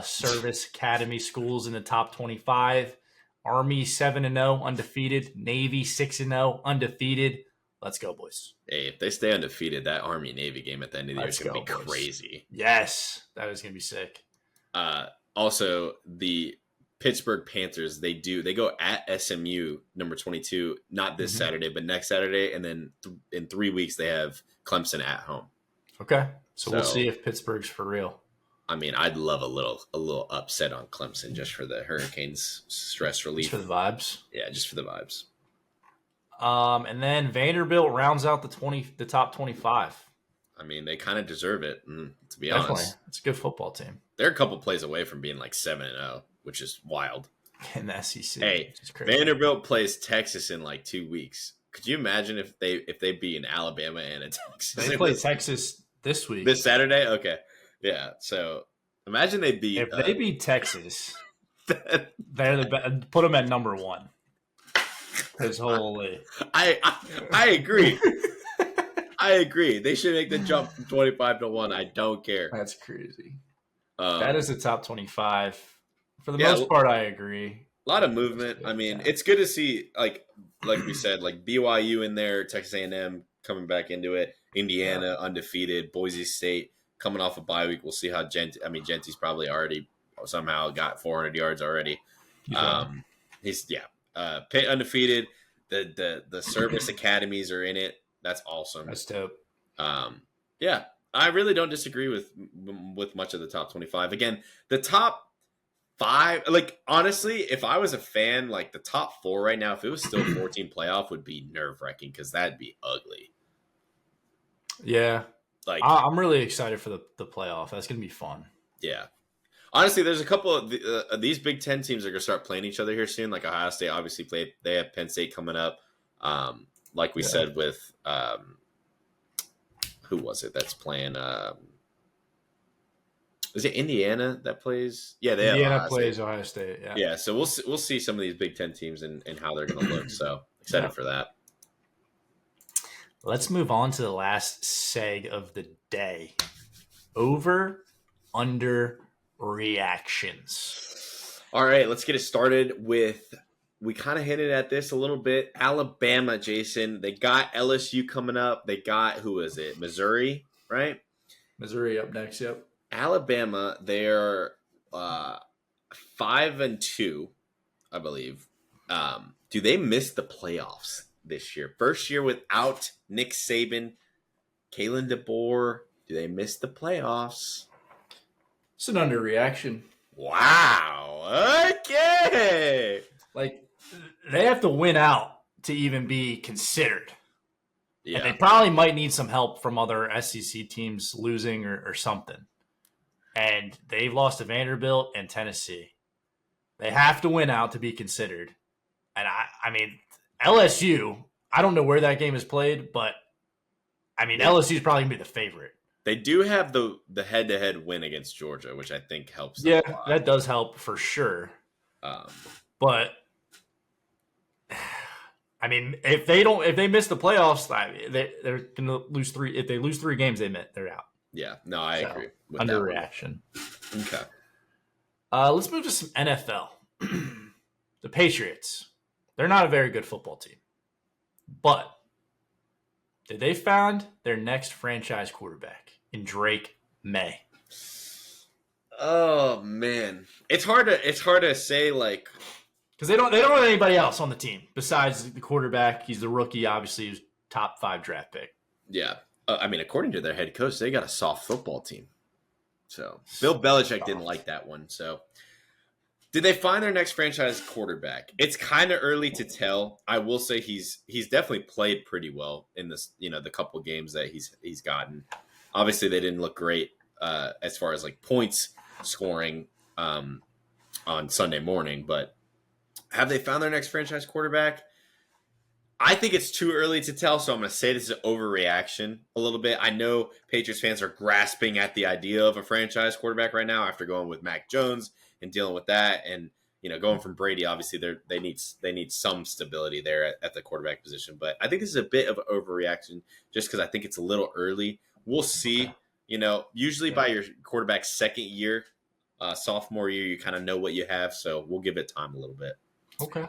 service academy schools in the top 25. Army 7-0 undefeated. Navy 6-0 undefeated. Let's go, boys. Hey, if they stay undefeated, that Army-Navy game at the end of the year is going to be crazy. Yes, that is going to be sick. Also, the Pittsburgh Panthers, they go at SMU, number 22, not this Saturday, but next Saturday. And then in 3 weeks, they have Clemson at home. Okay. So we'll see if Pittsburgh's for real. I'd love a little upset on Clemson just for the Hurricanes stress relief. Just for the vibes? Yeah, just for the vibes. And then Vanderbilt rounds out the top 25. They kind of deserve it, to be honest. It's a good football team. They're a couple plays away from being like 7-0, which is wild. In the SEC. Hey, Vanderbilt plays Texas in like 2 weeks. Could you imagine if they beat an Alabama and a Texas? They play Texas this week. This Saturday? Okay. Yeah. So imagine they beat. If they beat Texas, they're put them at number 1. Because holy. I agree. I agree. They should make the jump from 25 to 1. I don't care. That's crazy. That is the top 25. For the most part, I agree. A lot of movement. It's good to see, like we said, like BYU in there, Texas A&M coming back into it, Indiana undefeated, Boise State coming off a bye week. We'll see how Genty's probably already somehow got 400 yards already. Pitt undefeated. The service academies are in it. That's awesome. That's dope. I really don't disagree with much of the top 25. Again, the top 5, like honestly, if I was a fan, like the top 4 right now, if it was still 14 playoff, would be nerve-wracking because that'd be ugly. Yeah. Like I'm really excited for the playoff. That's gonna be fun. Yeah. Honestly, there's a couple of these Big Ten teams are going to start playing each other here soon. Like Ohio State obviously they have Penn State coming up. Like we said with who was it that's playing? Is it Indiana that plays? Yeah, Indiana plays Ohio State. Yeah. Yeah, so we'll see some of these Big Ten teams and how they're going to look. So excited for that. Let's move on to the last seg of the day. Over, under, reactions. All right, let's get it started with we kind of hinted at this a little bit. Alabama, Jason, they got LSU coming up. They got, who is it? Missouri, right? Missouri up next. Yep. Alabama, they're 5-2, I believe. Do they miss the playoffs this year? First year without Nick Saban, Kalen DeBoer. Do they miss the playoffs? It's an underreaction. Wow. Okay. Like, they have to win out to even be considered. Yeah. And they probably might need some help from other SEC teams losing or something. And they've lost to Vanderbilt and Tennessee. They have to win out to be considered. And I mean, LSU, I don't know where that game is played, but I mean, LSU is probably going to be the favorite. They do have the head-to-head win against Georgia, which I think helps them a lot. That does help for sure. But I mean, if they miss the playoffs, they're going to lose 3. If they lose 3 games, they're out. Yeah, no, I agree. With Underreaction. Okay. Let's move to some NFL. The Patriots. They're not a very good football team. But did they find their next franchise quarterback in Drake May? Oh man, it's hard to say, like, because they don't have anybody else on the team besides the quarterback. He's the rookie, obviously. He's top 5 draft pick. Yeah, I mean, according to their head coach, they got a soft football team. So Bill Belichick didn't like that one. So did they find their next franchise quarterback? It's kind of early to tell. I will say he's definitely played pretty well in this, the couple games that he's gotten. Obviously, they didn't look great as far as like points scoring on Sunday morning, but have they found their next franchise quarterback? I think it's too early to tell, so I'm going to say this is an overreaction a little bit. I know Patriots fans are grasping at the idea of a franchise quarterback right now after going with Mac Jones and dealing with that, and going from Brady. Obviously, they need some stability there at the quarterback position. But I think this is a bit of an overreaction, just because I think it's a little early. We'll see. Usually by your quarterback's second year, sophomore year, you kind of know what you have. So we'll give it time a little bit. Okay.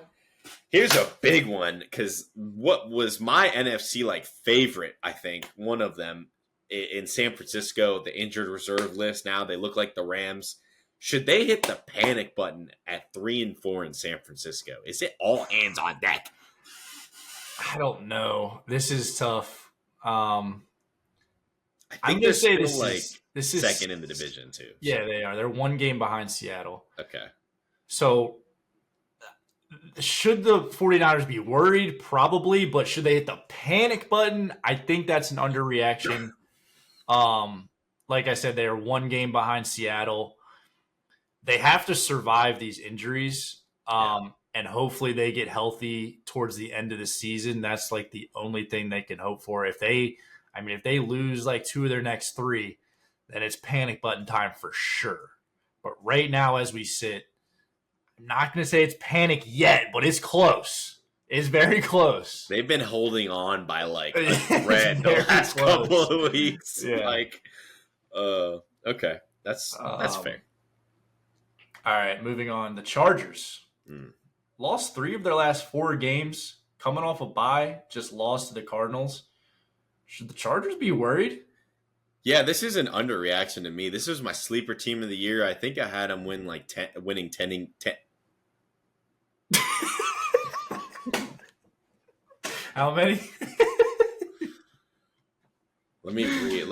Here's a big one, because what was my NFC favorite, I think, one of them in San Francisco, the injured reserve list. Now they look like the Rams. Should they hit the panic button at 3-4 in San Francisco? Is it all hands on deck? I don't know. This is tough. I think I'm going to say this is second in the division too. Yeah, they are. They're 1 game behind Seattle. Okay. So should the 49ers be worried? Probably, but should they hit the panic button? I think that's an underreaction. Like I said, they are 1 game behind Seattle. They have to survive these injuries, and hopefully they get healthy towards the end of the season. That's the only thing they can hope for. If they lose 2 of their next 3, then it's panic button time for sure. But right now, as we sit, I'm not going to say it's panic yet, but it's close. It's very close. They've been holding on by a thread the last couple of weeks. Yeah. Okay, that's fair. All right, moving on. The Chargers lost 3 of their last 4 games, coming off a bye. Just lost to the Cardinals. Should the Chargers be worried? Yeah, this is an underreaction to me. This was my sleeper team of the year. I think I had them winning 10. How many? Let me read.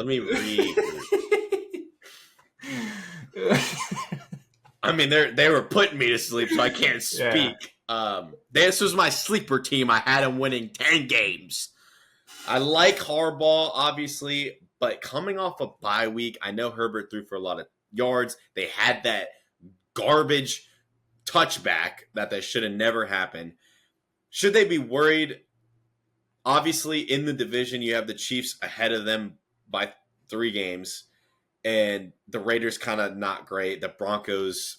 I mean, they were putting me to sleep, so I can't speak. Yeah. This was my sleeper team. I had them winning 10 games. I like Harbaugh, obviously, but coming off a bye week, I know Herbert threw for a lot of yards. They had that garbage touchback that should have never happened. Should they be worried? Obviously, in the division, you have the Chiefs ahead of them by 3 games, and the Raiders kind of not great. The Broncos,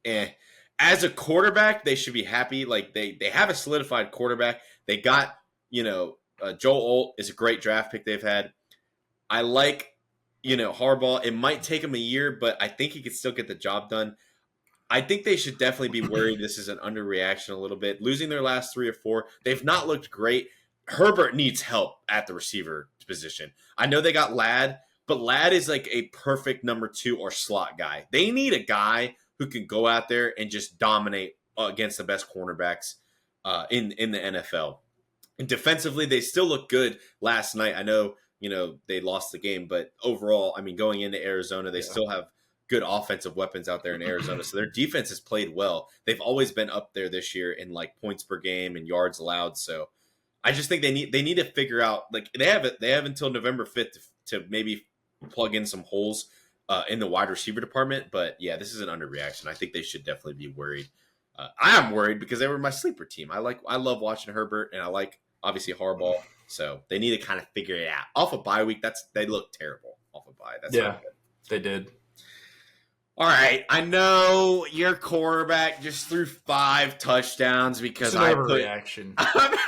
As a quarterback, they should be happy. They have a solidified quarterback. They got, Joe Alt is a great draft pick they've had. I like, Harbaugh. It might take him a year, but I think he could still get the job done. I think they should definitely be worried. This is an underreaction a little bit. Losing their last 3 or 4, they've not looked great. Herbert needs help at the receiver position. I know they got Ladd, but Ladd is like a perfect number 2 or slot guy. They need a guy who can go out there and just dominate against the best cornerbacks in the NFL. And defensively, they still look good last night. I know, they lost the game, but overall, I mean, going into Arizona, they still have good offensive weapons out there in Arizona. So their defense has played well. They've always been up there this year in like points per game and yards allowed. So I just think they need to figure out, like, they have until November 5th to maybe plug in some holes in the wide receiver department. But yeah, this is an underreaction. I think they should definitely be worried. I am worried because they were my sleeper team. I love watching Herbert, and I like obviously Harbaugh. So they need to kind of figure it out. Off a bye week, they look terrible off a bye. That's not good. They did. All right, I know your quarterback just threw 5 touchdowns because it's an overreaction. I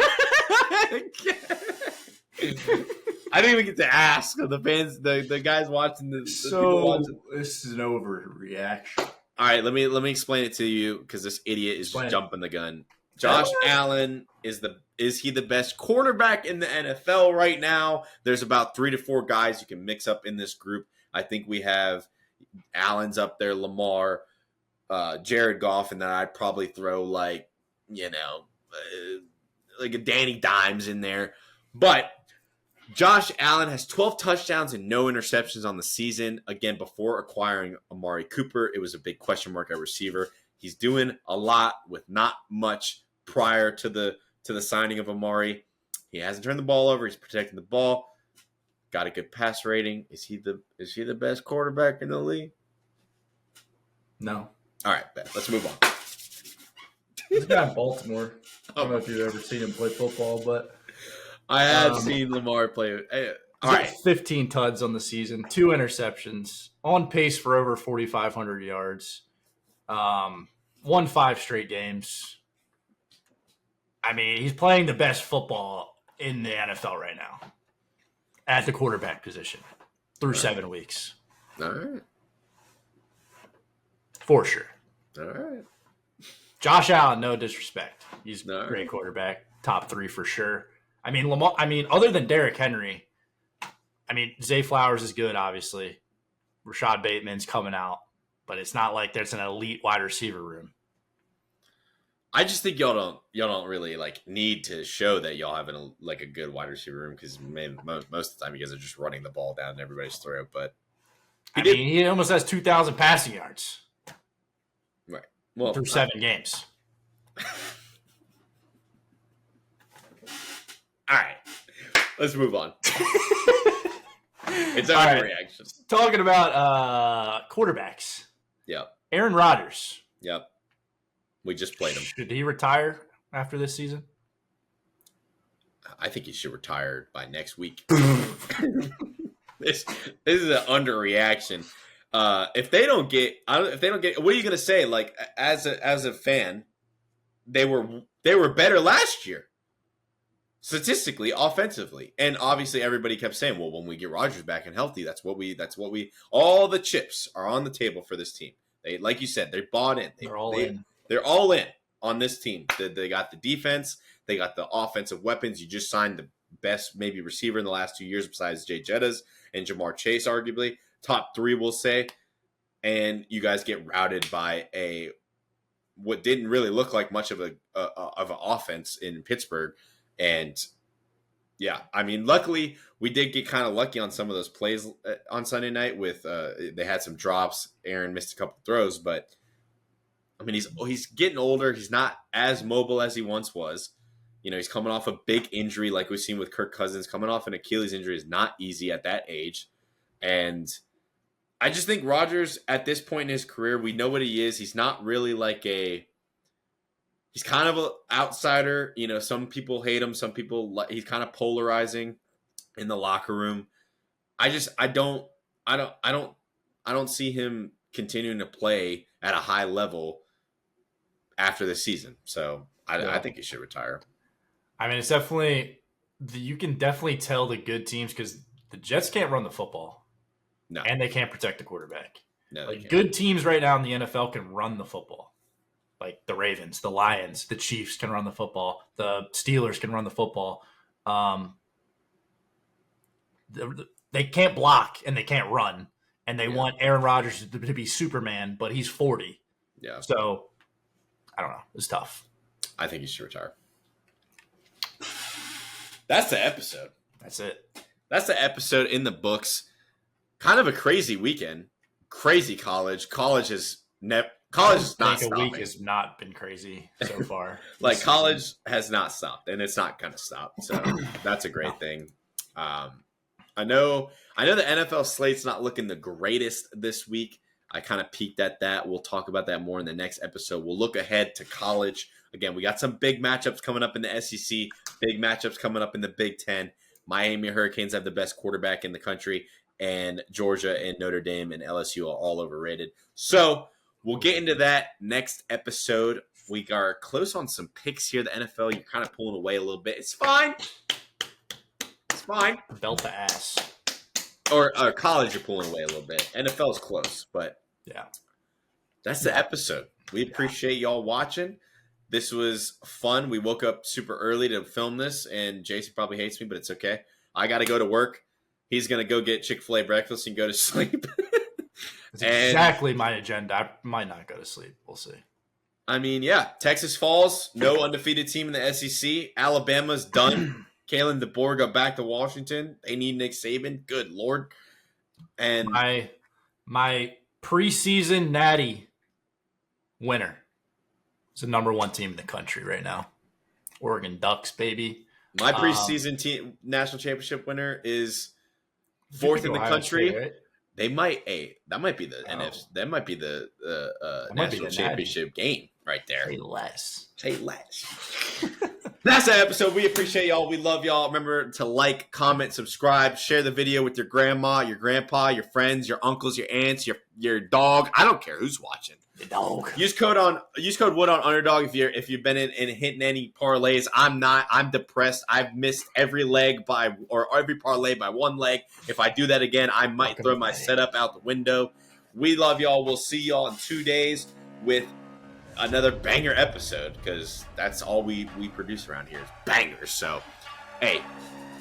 didn't even get to ask the fans, the guys watching this. This is an overreaction. All right, let me explain it to you because this idiot is just jumping the gun. Josh Allen is he the best quarterback in the NFL right now? There's about 3 to 4 guys you can mix up in this group. I think we have Allen's up there, Lamar, Jared Goff, and then I'd probably throw like a Danny Dimes in there. But Josh Allen has 12 touchdowns and no interceptions on the season. Again, before acquiring Amari Cooper, it was a big question mark at receiver. He's doing a lot with not much prior to the signing of Amari. He hasn't turned the ball over. He's protecting the ball. Got a good pass rating. Is he the best quarterback in the league? No. All right, let's move on. He's got in Baltimore. I don't know if you've ever seen him play football, but I have seen Lamar play. All right, 15 tuds on the season, 2 interceptions, on pace for over 4,500 yards. Won 5 straight games. I mean, he's playing the best football in the NFL right now at the quarterback position through 7 weeks. All right. For sure. All right. Josh Allen, no disrespect. He's All a right. great quarterback. Top 3 for sure. I mean, Lamar. I mean, other than Derrick Henry, I mean, Zay Flowers is good, obviously. Rashad Bateman's coming out, but it's not like there's an elite wide receiver room. I just think y'all don't really like need to show that y'all have a good wide receiver room because most of the time you guys are just running the ball down everybody's throat. But he almost has 2,000 passing yards. Right. Well, through 7 games. All right, let's move on. It's All our right. reaction. Talking about quarterbacks. Yep. Aaron Rodgers. Yep. We just played him. Should he retire after this season? I think he should retire by next week. This is an underreaction. If they don't get, what are you gonna say? Like as a fan, they were better last year, statistically, offensively, and obviously everybody kept saying, well, when we get Rodgers back and healthy, that's what we. All the chips are on the table for this team. They, like you said, they bought in. They're all in. They're all in on this team. They got the defense. They got the offensive weapons. You just signed the best maybe receiver in the last 2 years besides Jay Jettas and Jamar Chase, arguably. Top 3, we'll say. And you guys get routed by what didn't really look like much of an offense in Pittsburgh. And, yeah, I mean, luckily, we did get kind of lucky on some of those plays on Sunday night with they had some drops. Aaron missed a couple throws, but I mean, he's getting older. He's not as mobile as he once was. He's coming off a big injury like we've seen with Kirk Cousins. Coming off an Achilles injury is not easy at that age. And I just think Rodgers, at this point in his career, we know what he is. He's not really he's kind of an outsider. Some people hate him. Some people, he's kind of polarizing in the locker room. I don't see him continuing to play at a high level after this season. So I think he should retire. I mean, it's definitely you can definitely tell the good teams because the Jets can't run the football. No. And they can't protect the quarterback. No, Like good teams right now in the NFL can run the football. Like the Ravens, the Lions, the Chiefs can run the football. The Steelers can run the football. They can't block and they can't run. And they want Aaron Rodgers to be Superman, but he's 40. Yeah. So, I don't know. It's tough. I think he should retire. That's the episode. That's it. That's the episode in the books. Kind of a crazy weekend. Crazy college. College is not stopping. A week has not been crazy so far. Like college has not stopped, and it's not going to stop. So that's a great thing. I know the NFL slate's not looking the greatest this week. I kind of peeked at that. We'll talk about that more in the next episode. We'll look ahead to college. Again, we got some big matchups coming up in the SEC, big matchups coming up in the Big Ten. Miami Hurricanes have the best quarterback in the country, and Georgia and Notre Dame and LSU are all overrated. So we'll get into that next episode. We are close on some picks here. The NFL, you're kind of pulling away a little bit. It's fine. It's fine. Belt to ass. Or college, you're pulling away a little bit. NFL is close, but yeah, that's the episode. We appreciate y'all watching. This was fun. We woke up super early to film this, and Jason probably hates me, but it's okay. I got to go to work. He's going to go get Chick-fil-A breakfast and go to sleep. That's exactly my agenda. I might not go to sleep. We'll see. I mean, yeah, Texas falls. No undefeated team in the SEC. Alabama's done. Kalen DeBoer got back to Washington. They need Nick Saban. Good Lord. And my preseason natty winner is the number one team in the country right now. Oregon Ducks, baby. My preseason team national championship winner is fourth in the country. State, right? They might that might be the NFC. That might be the national championship game right there. Say less. That's the episode. We appreciate y'all. We love y'all. Remember to like, comment, subscribe, share the video with your grandma, your grandpa, your friends, your uncles, your aunts, your dog. I don't care who's watching. The dog. Use code Wood on Underdog if you've been in hitting any parlays. I'm depressed. I've missed every every parlay by one leg. If I do that again, I might throw my setup out the window. We love y'all. We'll see y'all in 2 days with another banger episode, because that's all we produce around here is bangers. So, hey,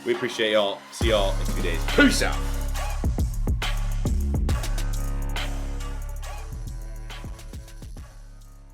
we appreciate y'all. See y'all in 2 days. Peace out.